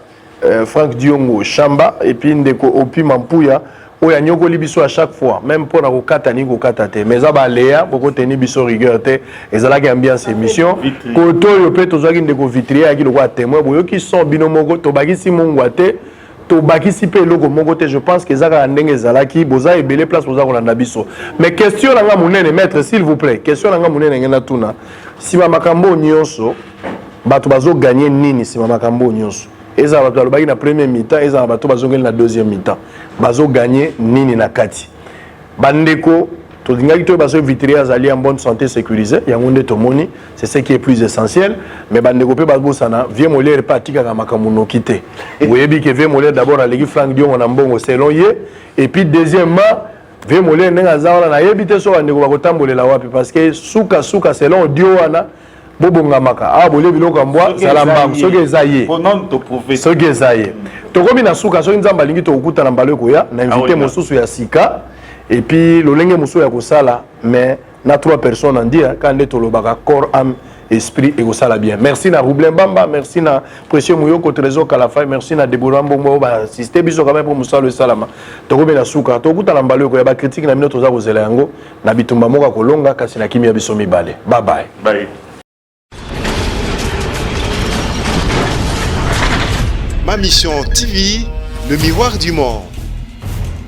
Speaker 5: Franck Diongo Chamba et puis Ndeko Opi Mampouya. Oya Nyoko Libiso à chaque fois, même pour la Rokata Niko Katate. Mais ça va léa pour que tu biso rigueur te. Et ça la ambiance émission. Koto Yopé Tozaki Ndeko Vitrier à qui le roi témoin. Boyo qui sont binomogo Tobaki Simongwate. Tobaki Sipe Logo Mogote. Je pense que Zara Ndenge Zalaki. Boza et Belé place pour Zara Nabiso. Mais question Langa Mounene, maître, s'il vous plaît. Question Langa Mounene Ngenatuna. Si Mamakambo Nyonso, Batubazo gagné Nini, si Mamakambo Nyonso. Et ça va être la première mi-temps, et ça va être la deuxième mi-temps. Bazo gagné Nini Nakati. Bandeko, tout le monde qui Vitria Azali en bonne santé sécurisée, il y a un tomoni, c'est ce qui est plus essentiel. Mais Bandeko pe Bazo Sana, vieux mollet reparti à Makamuno quitté. Vous voyez bien que vieux mollet d'abord à l'équipe Franck Dion en Ambongo selon yé, et puis deuxièmement, vieux mollet n'a pas habité sur un négo tambolé la wapi parce que souka selon Dioana. Bobongamaka ah bolé biloko ambwa salambango soki ezaye soki ezaye tokomi na suka soki nzamba lingi tokutana mbalo koya na invité mosusu ya sika et puis lolenge mosusu ya kosala mais na 3 personnes en dire quand est tolobaka corps âme esprit et ça la bien. Merci na Roublin Bamba, merci na Précieux Mouyoko Trésor Kalafay, merci na Deborah Mbongo ba assisté biso quand même pour Moussa le Salama. Toko bena suka, toko ta lambalo ko ya ba critique na minoto za kozela yango na bitumba moka kolonga kasi na kimia biso mibale. Bye bye.
Speaker 6: Bye.
Speaker 1: Ma mission TV, le miroir du monde.